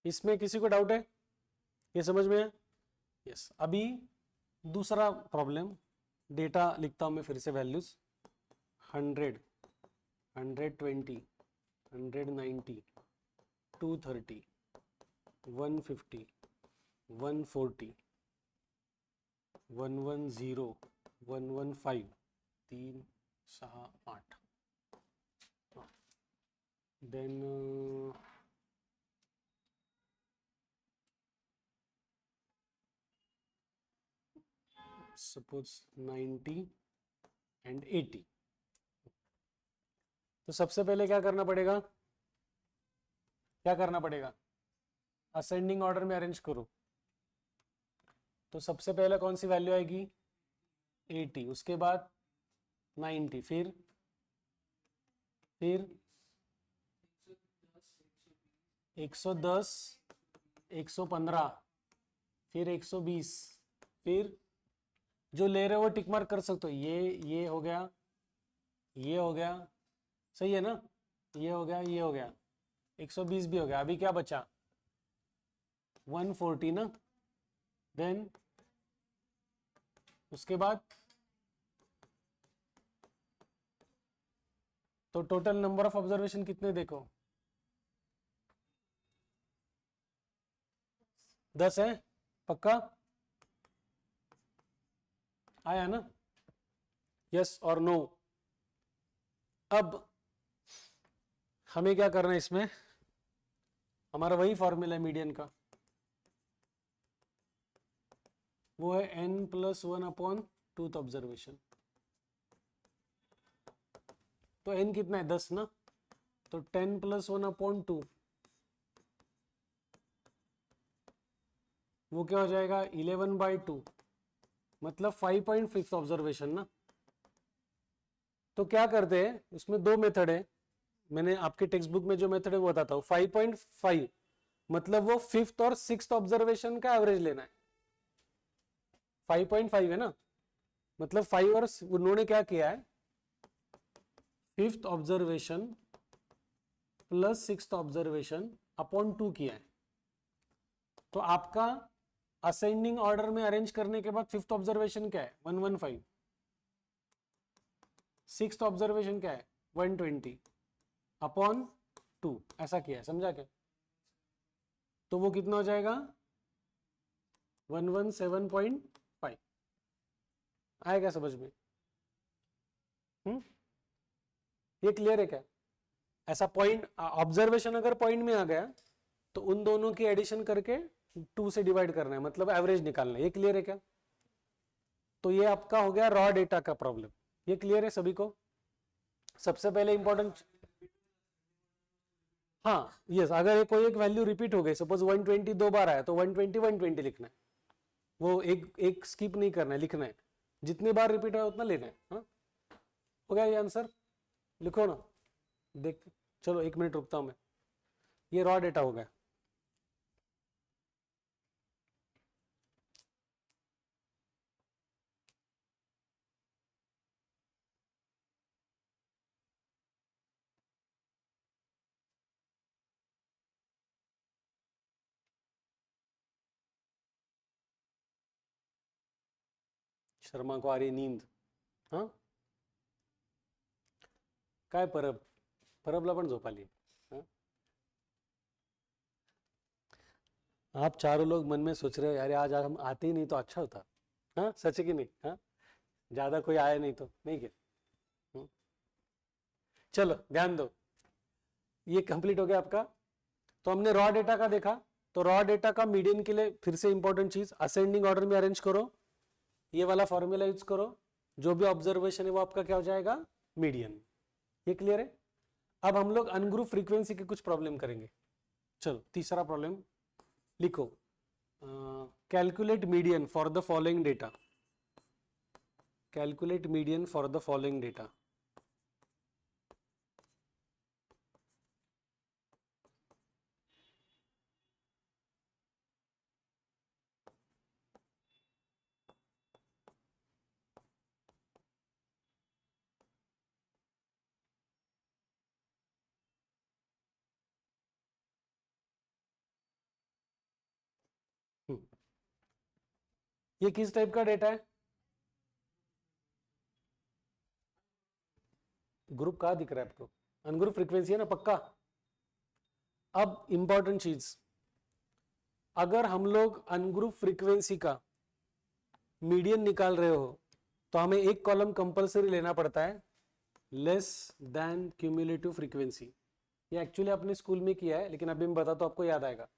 इसमें किसी को डाउट है? ये समझ में है? यस अभी दूसरा प्रॉब्लम, डेटा लिखता हूं मैं फिर से, वैल्यूज 100, 120, 190, 230, 150, 140, 110, 115, 3, 6, 8, देन सपोज 90 एंड 80। तो सबसे पहले क्या करना पड़ेगा, क्या करना पड़ेगा, असेंडिंग ऑर्डर में अरेंज करो। तो सबसे पहले कौन सी वैल्यू आएगी, 80, उसके बाद 90, फिर 110, 115, फिर 120, फिर जो ले रहे हो वो टिक मार्क कर सकते हो, ये हो गया, ये हो गया, सही है ना, ये हो गया, ये हो गया, 120 भी हो गया। अभी क्या बचा, 140 ना, देन उसके बाद तो टोटल नंबर ऑफ ऑब्जर्वेशन कितने देखो, 10 है, पक्का आया ना, यस और नो। अब हमें क्या करना है, इसमें हमारा वही फॉर्मूला है मीडियन का, वो है n+1/2th ऑब्जर्वेशन। तो n कितना है, 10 ना, तो 10+1/2, वो क्या हो जाएगा, 11/2, मतलब 5.5 ऑब्जर्वेशन ना। तो क्या करते हैं, उसमें दो मेथड है, मैंने आपके टेक्स्ट बुक में जो मेथड है वो बताता हूँ। 5.5 मतलब वो 5th और 6th ऑब्जर्वेशन का एवरेज लेना है। 5.5 है ना, मतलब 5 और उन्होंने क्या किया है, 5th observation plus 6th observation upon 2 किया है। तो आपका असेंडिंग ऑर्डर में अरेंज करने के बाद 5th ऑब्जर्वेशन क्या है, 115, 6th ऑब्जर्वेशन क्या है, 120 अपॉन 2, ऐसा किया है, समझा क्या। तो वो कितना हो जाएगा, 117.5। आएगा समझ में, ये क्लियर है क्या। ऐसा पॉइंट ऑब्जर्वेशन अगर पॉइंट में आ गया तो उन दोनों की एडिशन करके 2 से डिवाइड करना है, मतलब एवरेज निकालना है। ये क्लियर है क्या। तो ये आपका हो गया रॉ डेटा का प्रॉब्लम। ये क्लियर है सभी को। सबसे पहले इंपॉर्टेंट, हाँ यस, अगर ये कोई एक वैल्यू रिपीट हो गई, सपोज 120 दो बार आया तो 120 120 लिखना है, वो एक एक स्किप नहीं करना है, लिखना है, जितनी बार रिपीट है उतना लेना है। हाँ हो गया ये आंसर, लिखो ना, देख, चलो 1 मिनट रुकता हूं मैं। ये रॉ डेटा हो गया। शर्मा को आ रही नींद, हाँ काय परब, परबला पण झोप आली। हाँ? आप चारों लोग मन में सोच रहे हो यार आज हम आते ही नहीं तो अच्छा होता। हाँ सच है कि नहीं, हाँ ज्यादा कोई आया नहीं तो नहीं क्या। हम्म, चलो ध्यान दो, ये कंप्लीट हो गया आपका। तो हमने रॉ डेटा का देखा, तो रॉ डेटा का मीडियन के लिए फिर से इंपॉर्टेंट चीज, असेंडिंग ऑर्डर में अरेंज करो, ये वाला फॉर्मूला यूज करो, जो भी ऑब्जर्वेशन है वो आपका क्या हो जाएगा, मीडियन। ये क्लियर है। अब हम लोग अनग्रुप फ्रीक्वेंसी के कुछ प्रॉब्लम करेंगे। चलो तीसरा प्रॉब्लम लिखो, calculate median for the following data, calculate median for the following data. ये किस टाइप का डेटा है? ग्रुप कहाँ दिख रहा है आपको? अनग्रुप फ्रीक्वेंसी है ना पक्का? अब इंपॉर्टेंट चीज, अगर हम लोग अनग्रुप फ्रीक्वेंसी का मीडियन निकाल रहे हो तो हमें एक कॉलम कंपलसरी लेना पड़ता है, लेस देन क्यूमुलेटिव फ्रीक्वेंसी। ये एक्चुअली आपने स्कूल में किया है, लेकिन अभी मैं बता तो आपको याद आएगा।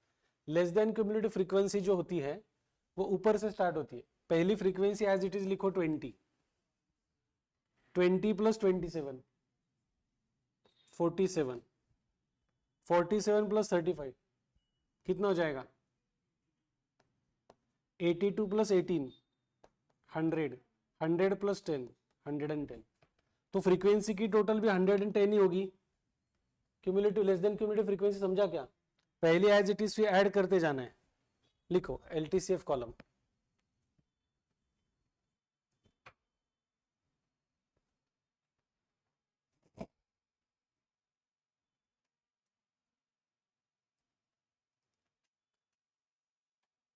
लेस देन क्यूमुलेटिव फ्रीक्वेंसी जो होती है वो ऊपर से स्टार्ट होती है। पहली फ्रीक्वेंसी एज इट इज लिखो 20, 20 प्लस 27, 47, 47 प्लस 35 कितना हो जाएगा? 82 प्लस 18 100, 100 प्लस 10 110। तो फ्रीक्वेंसी की टोटल भी 110 ही होगी। Cumulative less than cumulative frequency समझा क्या? पहले एज इट इज ऐड करते जाना है। लिखो LTCF कॉलम।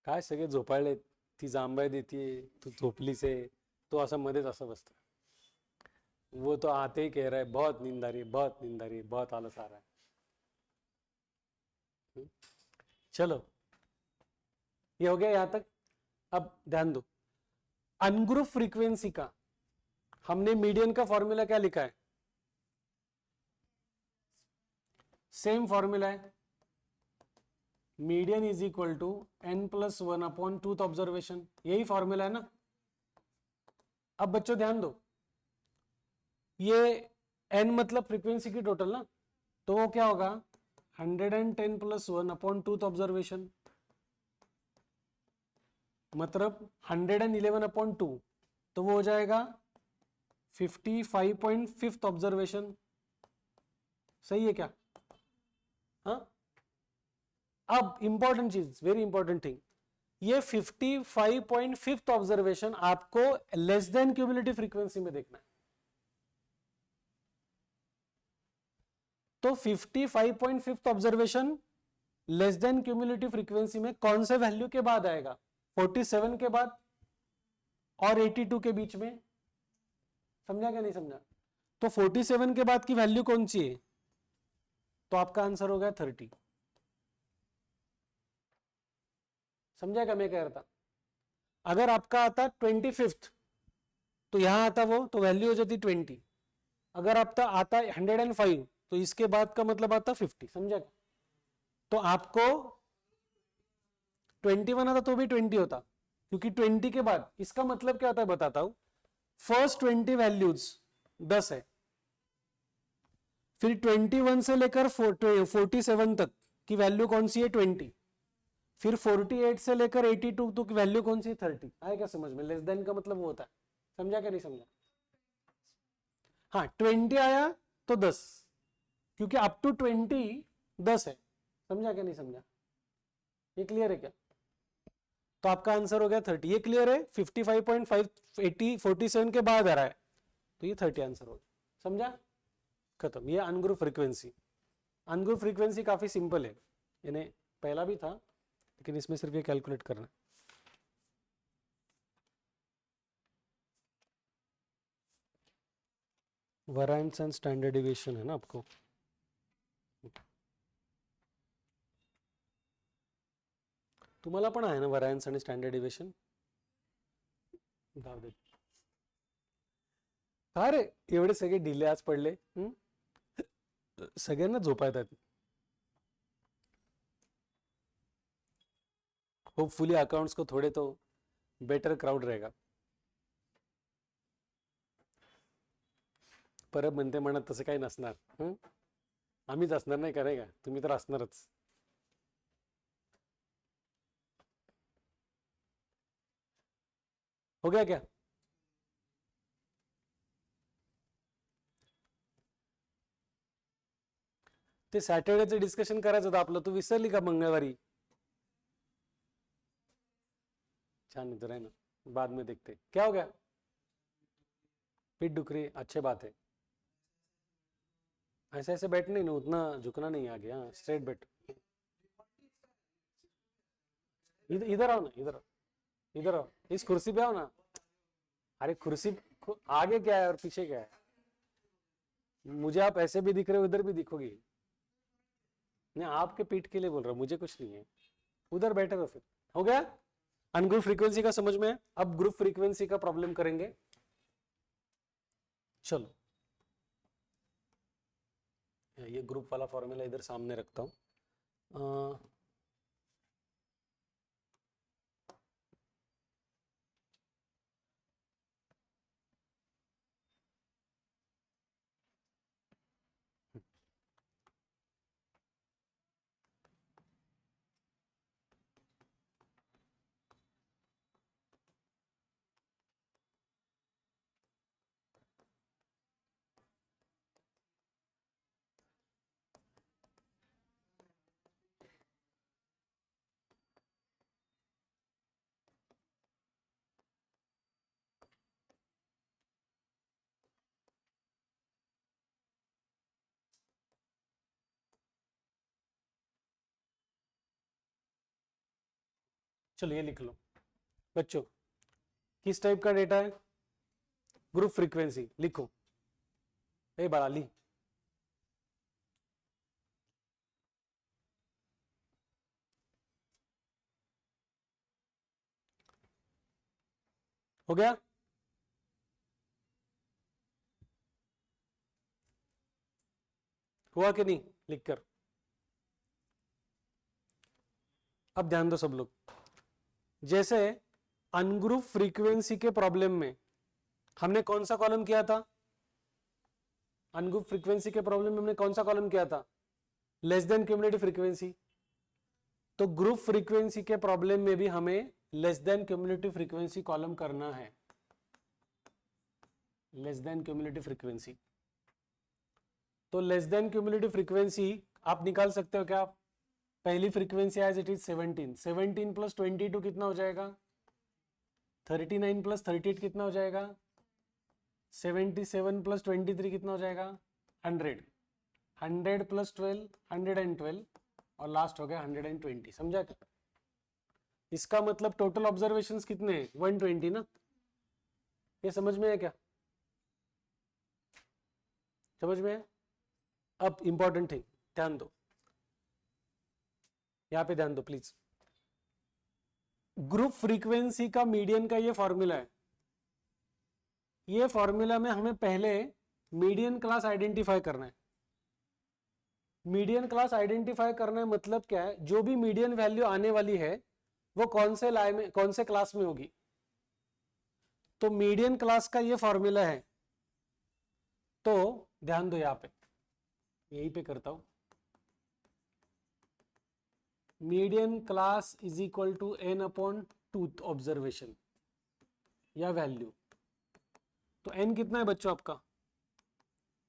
काय सगळे झोपाळले, ती जांभळ देतीये, तू झोपलीस आहे, तो असं मध्येच असं बसतं। वो तो आते ही कह रहा है बहुत नींद आ रही है, बहुत नींद आ रही है, बहुत आलस आ रहा है। चलो ये हो गया यहां तक। अब ध्यान दो, अनग्रुप फ्रीक्वेंसी का हमने मीडियन का फॉर्मूला क्या लिखा है? सेम फॉर्मूला है, median is equal to n+1 upon twoth observation. यही फॉर्मूला है ना? अब बच्चों ध्यान दो, ये n मतलब फ्रीक्वेंसी की टोटल ना, तो वो क्या होगा? 110 प्लस 1 अपॉन टूथ ऑब्जर्वेशन, मतलब 111 अपॉन 2, तो वो हो जाएगा 55.5 ऑब्जर्वेशन। सही है क्या? हाँ। अब इंपॉर्टेंट चीज, वेरी इंपॉर्टेंट थिंग, ये 55.5 ऑब्जर्वेशन आपको लेस देन क्यूमुलेटिव फ्रीक्वेंसी में देखना है। तो 55.5 observation less than cumulative frequency में कौन से वैल्यू के बाद आएगा? 47 के बाद और 82 के बीच में। समझा क्या नहीं समझा? तो 47 के बाद की वैल्यू कौन सी है? तो आपका आंसर हो गया 30। समझा क्या मैं कह रहा था? अगर आपका आता 25th तो यहां आता वो, तो वैल्यू हो जाती 20। अगर आपका आता 105 तो इसके बाद का मतलब आता 50। समझा? तो आपको 21 आता तो भी 20 होता, क्योंकि 20 के बाद इसका मतलब क्या होता है बताता हूं। फर्स्ट 20 वैल्यूज 10 है, फिर 21 से लेकर 47 तक की वैल्यू कौन सी है? 20। फिर 48 से लेकर 82 तक वैल्यू कौन सी है? 30। आया क्या समझ में? लेस देन का मतलब वो होता है। समझा क्या नहीं समझा? हाँ, 20 आया तो 10, क्योंकि अप टू 20 10 है। समझा क्या नहीं समझा? ये क्लियर है क्या? तो आपका आंसर हो गया 30। ये क्लियर है? 55.5 80 47 के बाद आ रहा है, तो ये 30 आंसर हो गया। समझा? खत्म। ये अनग्रुप फ्रीक्वेंसी। अनग्रुप फ्रीक्वेंसी काफी सिंपल है, यानी पहला भी था, लेकिन इसमें सिर्फ ये कैलकुलेट करना है। वेरिएंस एंड स्टैंडर्ड डिविएशन है ना आपको। तुम्हाला पण आहे ना वेरिएंस आणि स्टँडर्ड डिव्हिएशन? जाऊ दे. का रे एवढे सगळे ढिले आज पडले? सगळ्यांना झोपा येतात. होपफुली अकाउंट्स को थोड़े तो बेटर क्राउड रहेगा. परत म्हणते म्हणत तसं काही नसणार. आम्हीच असणार नाही करेगा, तुम्ही तर असणारच. हो गया क्या? ते सॅटर्डेचं डिस्कशन करायचं होतं आपलं, तू विसरली का मंगळवारी? छान इधर है ना, बाद में देखते क्या हो गया. पीठ दुख रही है, अच्छी बात है. ऐसे ऐसे बैठ नहीं ना, उतना झुकना नहीं आगे. हाँ स्ट्रेट बैठ. इधर इधर आओ ना, इधर इधर आओ, इस कुर्सी पे आओ ना। अरे कुर्सी आगे क्या है और पीछे क्या है? मुझे आप ऐसे भी दिख रहे हो, उधर भी दिखोगी। नहीं, आपके पीठ के लिए बोल रहा हूं, मुझे कुछ नहीं है। उधर बैठे रहो फिर। हो गया? अनग्रुप फ्रीक्वेंसी का समझ में है? अब ग्रुप फ्रीक्वेंसी का प्रॉब्लम करेंगे। चलो, ये ग्रुप वाला फॉर्मूला इधर सामने रखता हूं। चलो ये लिख लो बच्चों, किस टाइप का डेटा है? ग्रुप फ्रीक्वेंसी लिखो। ए बड़ा ली, हो गया? हुआ कि नहीं? लिखकर अब ध्यान दो सब लोग। जैसे अनग्रुप फ्रीक्वेंसी के प्रॉब्लम में हमने कौन सा कॉलम किया था? अनग्रुप फ्रीक्वेंसी के प्रॉब्लम में हमने कौन सा कॉलम किया था? Less than cumulative frequency. तो ग्रुप फ्रीक्वेंसी के प्रॉब्लम में भी हमें less than cumulative frequency column करना है। लेस देन क्यूमुलेटिव फ्रीक्वेंसी, तो लेस देन क्यूमुलेटिव फ्रीक्वेंसी आप निकाल सकते हो क्या? पहली frequency as it is 17, 17 plus 22 कितना हो जाएगा? 39 प्लस 38 कितना हो जाएगा? 77 प्लस 23 कितना हो जाएगा? 100, 100 प्लस 12 112, और लास्ट हो गया 120। समझा क्या? इसका मतलब टोटल ऑब्जर्वेशंस कितने हैं? 120 ना। ये समझ में है क्या? समझ में है? अब इंपॉर्टेंट थिंग ध्यान दो, यहां पे ध्यान दो प्लीज। ग्रुप फ्रीक्वेंसी का मीडियन का ये फॉर्मूला है। ये फॉर्मूला में हमें पहले मीडियन क्लास आइडेंटिफाई करना है। मीडियन क्लास आइडेंटिफाई करना है मतलब क्या है? जो भी मीडियन वैल्यू आने वाली है वो कौन से लाइन में, कौन से क्लास में होगी? तो मीडियन क्लास का ये फॉर्मूला है। तो ध्यान दो, यहां पे यहीं पे करता हूं। Median class is equal to n upon 2 observation या वैल्यू। तो n कितना है बच्चों आपका?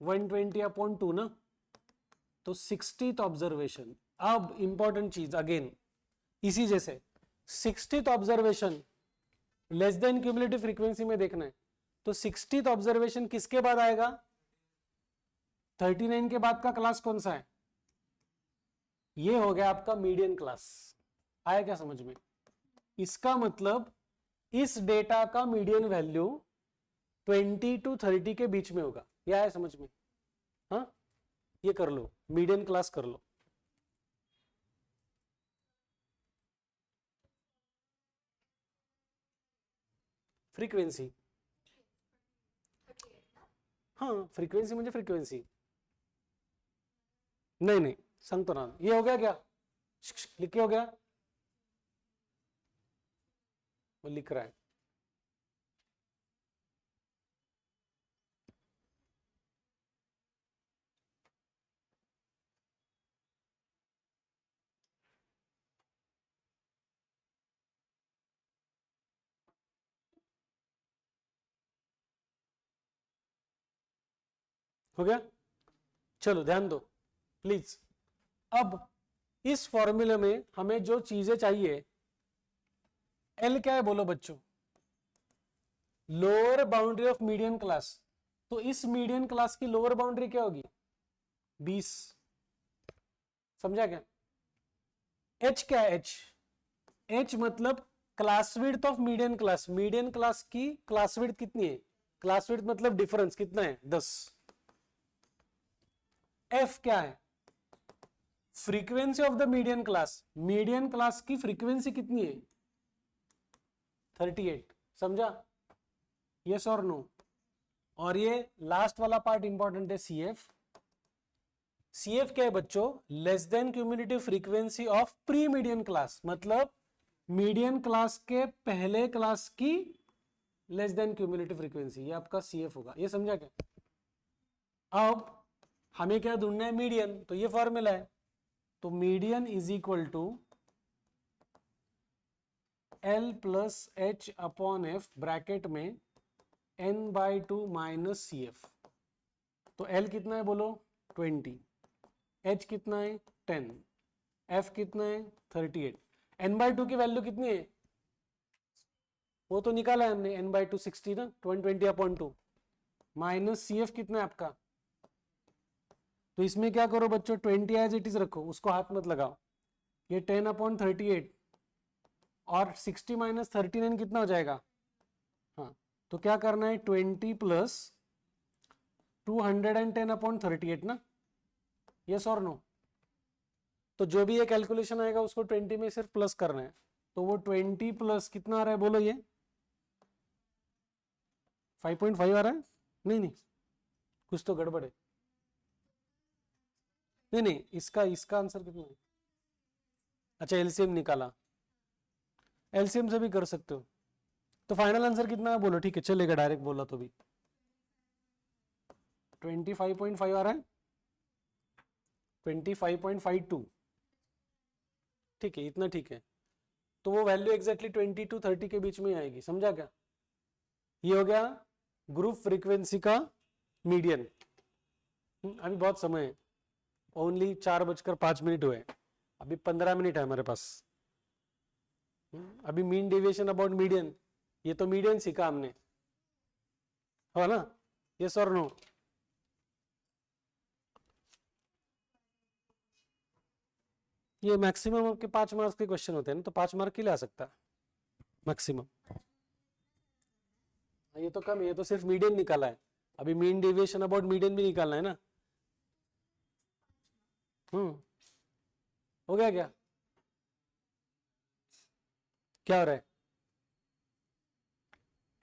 120 अपॉन 2 ना, तो 60th ऑब्जर्वेशन। अब इंपॉर्टेंट चीज अगेन, इसी जैसे 60th observation less than cumulative frequency में देखना है। तो 60th ऑब्जर्वेशन किसके बाद आएगा? 39 के बाद का क्लास कौन सा है? ये हो गया आपका मीडियन क्लास। आया क्या समझ में? इसका मतलब इस डेटा का मीडियन वैल्यू 20 to 30 के बीच में होगा। यह है समझ में? हाँ, ये कर लो, मीडियन क्लास कर लो। फ्रीक्वेंसी, हाँ फ्रीक्वेंसी म्हणजे फ्रीक्वेंसी। नहीं नहीं, सांगतो ना। ये हो गया क्या? लिख के हो गया? वो लिख रहा है। हो गया? चलो ध्यान दो प्लीज। अब इस फॉर्मूले में हमें जो चीजें चाहिए, एल क्या है बोलो बच्चों? Lower boundary of median class. तो इस मीडियन क्लास की लोअर बाउंड्री क्या होगी? 20। समझा क्या? एच क्या है? एच, एच मतलब class width of median class की क्लास विड्थ कितनी है? क्लास विड्थ मतलब डिफरेंस कितना है? 10। एफ क्या है? Frequency of the median class की फ्रीक्वेंसी कितनी है? 38। समझा? यस और नो? और ये लास्ट वाला पार्ट इंपॉर्टेंट है, सीएफ। सीएफ क्या है बच्चों? Less than cumulative frequency of pre median class, मतलब मीडियन क्लास के पहले क्लास की लेस देन क्यूमुलेटिव फ्रीक्वेंसी, ये आपका सीएफ होगा। ये समझा क्या? अब हमें क्या ढूंढना है? मीडियन। तो ये फॉर्मूला है, तो median is equal to l plus h upon f bracket में n/2 माइनस सी एफ। तो L कितना है बोलो? 20, H कितना है? 10, F कितना है? 38। n/2 की वैल्यू कितनी है? वो तो निकाला है हमने, n/2 60 ना, 120/2 माइनस सी एफ कितना है आपका? तो इसमें क्या करो बच्चों, 20 एज इट इज रखो, उसको हाथ मत लगाओ। ये 10/38 और 60 माइनस 39 कितना हो जाएगा? हाँ, तो क्या करना है? 20 प्लस 210/38 ना, यस और नो? तो जो भी ये कैलकुलेशन आएगा उसको 20 में सिर्फ प्लस करना है। तो वो 20 प्लस कितना आ रहा है बोलो? ये 5.5 आ रहा है? नहीं नहीं, कुछ तो गड़बड़ है। नहीं नहीं, इसका आंसर कितना है? अच्छा, एलसीएम निकाला, एलसीएम से भी कर सकते हो। तो फाइनल आंसर कितना है बोलो? ठीक है, चलेगा, डायरेक्ट बोला तो भी 25.5 आ रहा है, 25.52। ठीक है, इतना ठीक है। तो वो वैल्यू एग्जैक्टली 20 to 30 के बीच में ही आएगी। समझा क्या? ये हो गया ग्रुप फ्रीक्वेंसी का मीडियन। अभी बहुत समय है, ओनली 4:05 हुए, अभी 15 मिनट है हमारे पास। अभी मीन डेविएशन अबाउट मीडियन, ये तो मीडियन सीखा हमने, हो ना? यस और नो? ये मैक्सिमम आपके 5 मार्क्स के क्वेश्चन होते हैं ना, तो 5 मार्क के लिए आ सकता है मैक्सिमम। ये तो कम है, ये तो सिर्फ मीडियन निकाला है, अभी मीन डेविएशन अबाउट मीडियन भी निकालना है ना। हो गया क्या? क्या हो रहा है?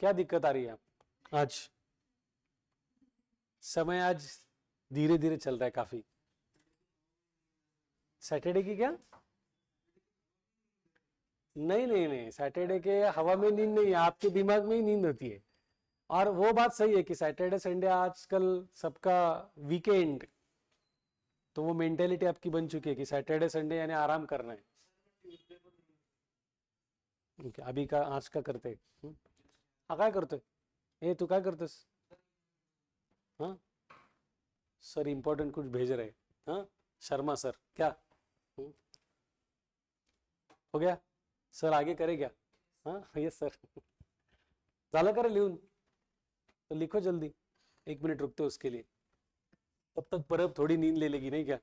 क्या दिक्कत आ रही है आप? आज समय आज धीरे धीरे चल रहा है काफी। सैटरडे की क्या? नहीं नहीं नहीं, सैटरडे के हवा में नींद नहीं है, आपके दिमाग में ही नींद होती है। और वो बात सही है कि सैटरडे संडे आजकल सबका वीकेंड, तो वो मेंटेलिटी आपकी बन चुकी है कि सैटरडे संडे यानी आराम करना है। अभी का आज का करते हा, काय करतोय? ए तू काय करतोस? हाँ, सर इंपॉर्टेंट कुछ भेज रहे। हाँ, शर्मा सर क्या? हो गया सर, आगे करे क्या? हाँ यस सर। झालं का रे लिहून? तो लिखो जल्दी, 1 मिनट रुकते हो उसके लिए, तब तक परब थोड़ी नींद ले लेगी, नहीं क्या?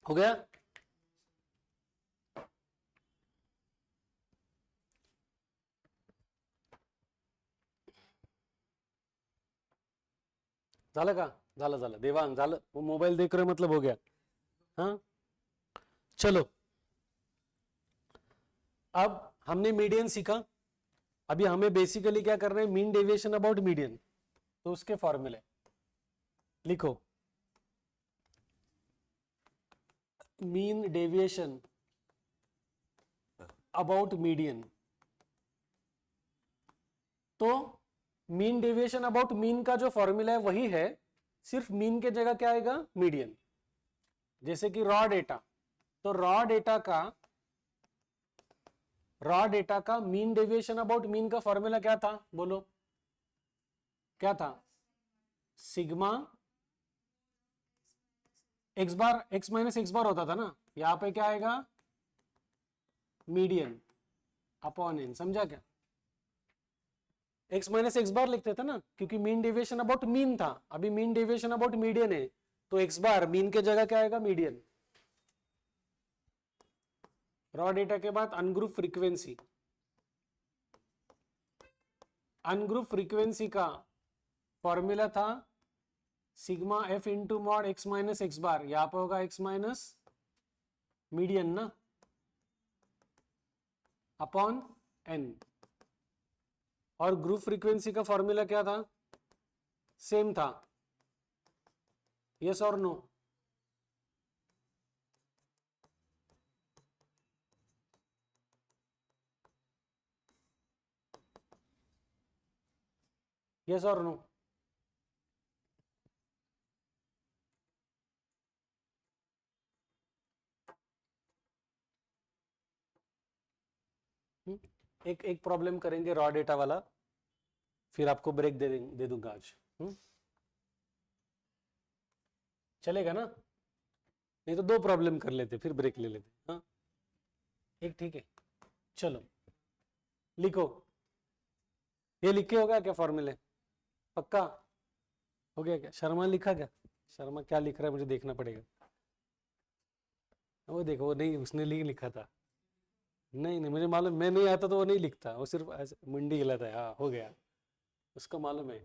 हो गया? झालं का? झालं झालं देवांग, झालं। वो मोबाइल देख रहे मतलब हो गया। हाँ चलो, अब हमने मीडियन सीखा, अभी हमें बेसिकली क्या करना है? Mean deviation about median. तो उसके फॉर्मूले लिखो, मीन डेविएशन अबाउट मीडियन। तो मीन डेविएशन अबाउट मीन का जो फॉर्मूला है वही है, सिर्फ मीन के जगह क्या आएगा? मीडियन। जैसे कि रॉ डेटा, तो रॉ डेटा रॉ डेटा का मीन डेविएशन अबाउट मीन का फॉर्मूला क्या था, बोलो क्या था? सिग्मा एक्स बार, एक्स माइनस एक्स बार होता था ना, यहां पे क्या आएगा? मीडियन अपॉन एन, समझा क्या? एक्स माइनस एक्स बार लिखते थे ना, क्योंकि मीन डेविएशन अबाउट मीन था, अभी मीन डेविएशन अबाउट मीडियन है, तो एक्स बार मीन के जगह क्या आएगा? मीडियन। रॉ डेटा के बाद अनग्रुप फ्रीक्वेंसी, अनग्रुप फ्रीक्वेंसी का फॉर्मूला था sigma f into mod x minus x bar, यहां पर होगा एक्स माइनस मीडियन ना अपॉन एन। और ग्रुप फ्रीक्वेंसी का फॉर्मूला क्या था? सेम था, यस और नो? यस और नो? एक एक प्रॉब्लम करेंगे रॉ डेटा वाला, फिर आपको ब्रेक दे दूंगा आज। चलेगा ना? नहीं तो दो प्रॉब्लम कर लेते, फिर ब्रेक ले लेते। हाँ एक ठीक है, चलो लिखो। ये लिखे होगा क्या फॉर्मूले? पक्का हो गया क्या? शर्मा लिखा क्या? शर्मा क्या लिख रहा है मुझे देखना पड़ेगा। वो देखो, वो नहीं, उसने लिखा था। नहीं नहीं मुझे मालूम, मैं नहीं आता तो वो नहीं लिखता, वो सिर्फ ऐसे मुंडी हिलाता है। हाँ हो गया, उसको मालूम है।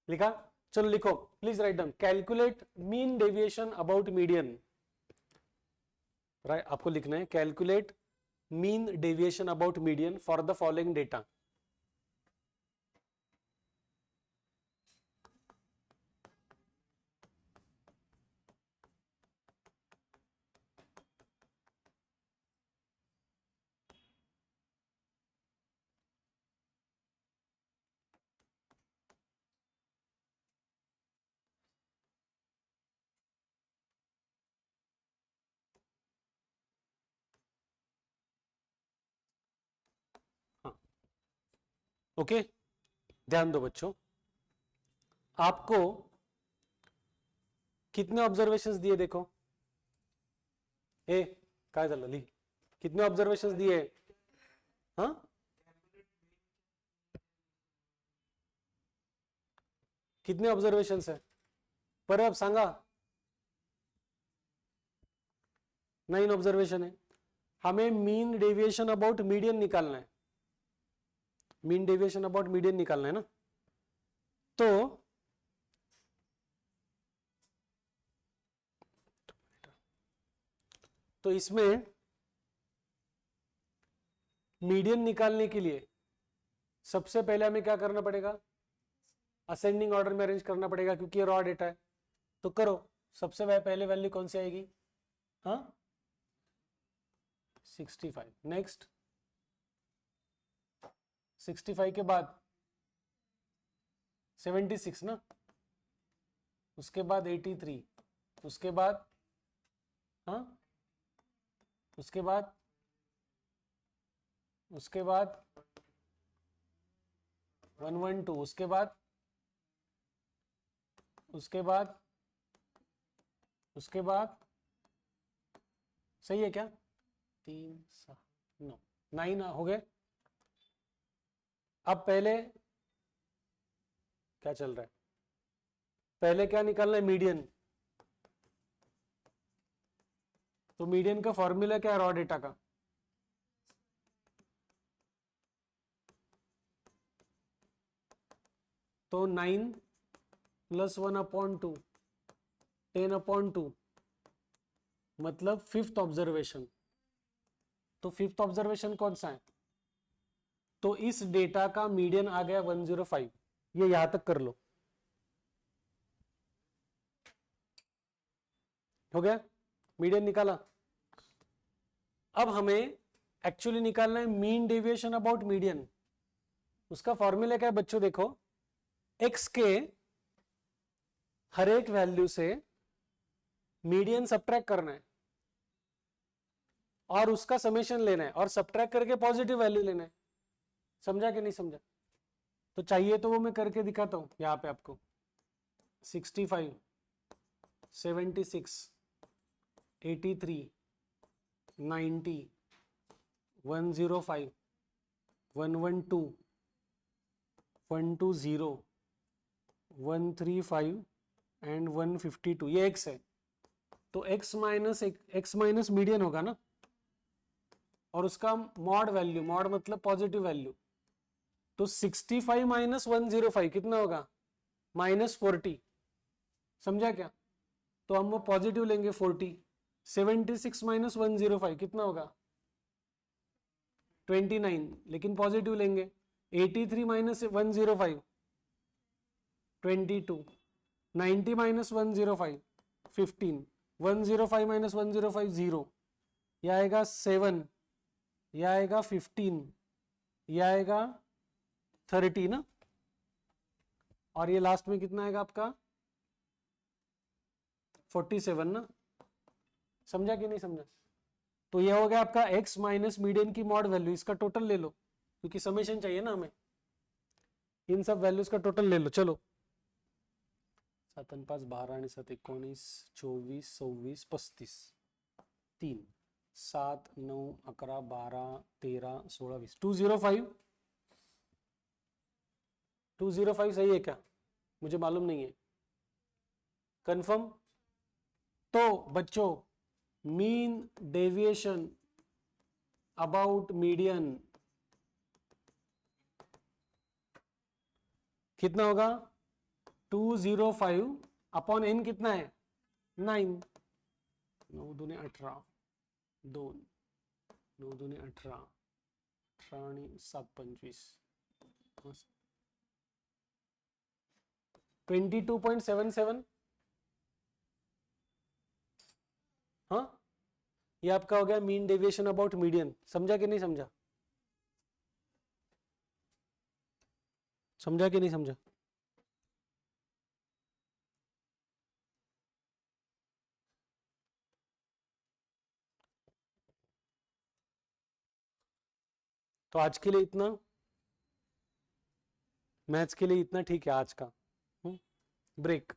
लिखा? चलो लिखो, please write down, calculate mean deviation about median. Right, आपको लिखना है calculate mean deviation about median for the following data. Okay ध्यान दो बच्चों, आपको कितने ऑब्जर्वेशंस दिए देखो। ए काय झालं लिख, कितने ऑब्जर्वेशंस दिए? हाँ कितने ऑब्जर्वेशंस है? पर अब सांगा 9 ऑब्जर्वेशन है। हमें मीन डेविएशन अबाउट मीडियन निकालना है, मीन डेविएशन अबाउट मीडियन निकालना है ना। तो इसमें मीडियन निकालने के लिए सबसे पहले हमें क्या करना पड़ेगा? असेंडिंग ऑर्डर में अरेंज करना पड़ेगा, क्योंकि ये रॉ डेटा है। तो करो, सबसे पहले वैल्यू कौन सी आएगी? हाँ 65, नेक्स्ट 65 के बाद 76 ना, उसके बाद 83, उसके बाद हाँ उसके बाद 112, उसके बाद सही है क्या? 3 9 9 हो गए। अब पहले क्या चल रहा है? पहले क्या निकालना है? मीडियन। तो मीडियन का फॉर्मूला क्या है रॉ डेटा का? तो 9 + 1/2 10/2 मतलब 5th ऑब्जर्वेशन। तो 5th ऑब्जर्वेशन कौन सा है? तो इस डेटा का मीडियन आ गया 105, ये यहां तक कर लो, हो गया, मीडियन निकाला। अब हमें एक्चुअली निकालना है मीन डेविएशन अबाउट मीडियन। उसका फॉर्मूला क्या है बच्चों? देखो, एक्स के हर एक वैल्यू से मीडियन सब्ट्रैक्ट करना है। और उसका समेशन लेना है और सब्ट्रैक्ट करके पॉजिटिव वैल्यू लेना है। समझा कि नहीं समझा? तो चाहिए तो वो मैं करके दिखाता हूं यहाँ पे आपको। 65, 76, 83, 90, 105, 112, 120, 135 एंड 152, ये x है। तो x माइनस मीडियन होगा ना, और उसका मॉड वैल्यू, मॉड मतलब पॉजिटिव वैल्यू, तो 65 माइनस 105 कितना होगा? -40। समझा क्या? तो हम वो पॉजिटिव लेंगे 40। 76 माइनस 105 कितना होगा? 29, लेकिन पॉजिटिव लेंगे। 83 माइनस 105 22। 90 माइनस 105 15। 105 माइनस 105 0। यह आएगा 7, यह आएगा 15, यह आएगा 30 ना, और ये लास्ट में कितना आएगा आपका? 47 ना। समझा कि नहीं समझा? तो ये हो गया आपका x माइनस मीडियन की मॉड वैल्यू, इसका टोटल ले लो क्योंकि समेशन चाहिए ना हमें। इन सब वैल्यूज का टोटल ले लो। चलो 7 आणि 5 12 आणि 7 19 24 26 35 3 7 9 11 12 13 16 20 205। 205 सही है क्या? मुझे मालूम नहीं है, कंफर्म? तो बच्चों मीन डेविएशन अबाउट मीडियन कितना होगा? 205 अपॉन n कितना है? 9। 9 दूने 18, 2 9 दूने 18, 18 आणि 7 25, 22.77। हाँ, ये आपका हो गया मीन डेविएशन अबाउट मीडियन। समझा कि नहीं समझा? समझा कि नहीं समझा? तो आज के लिए इतना, मैथ्स के लिए इतना ठीक है आज का। ब्रेक।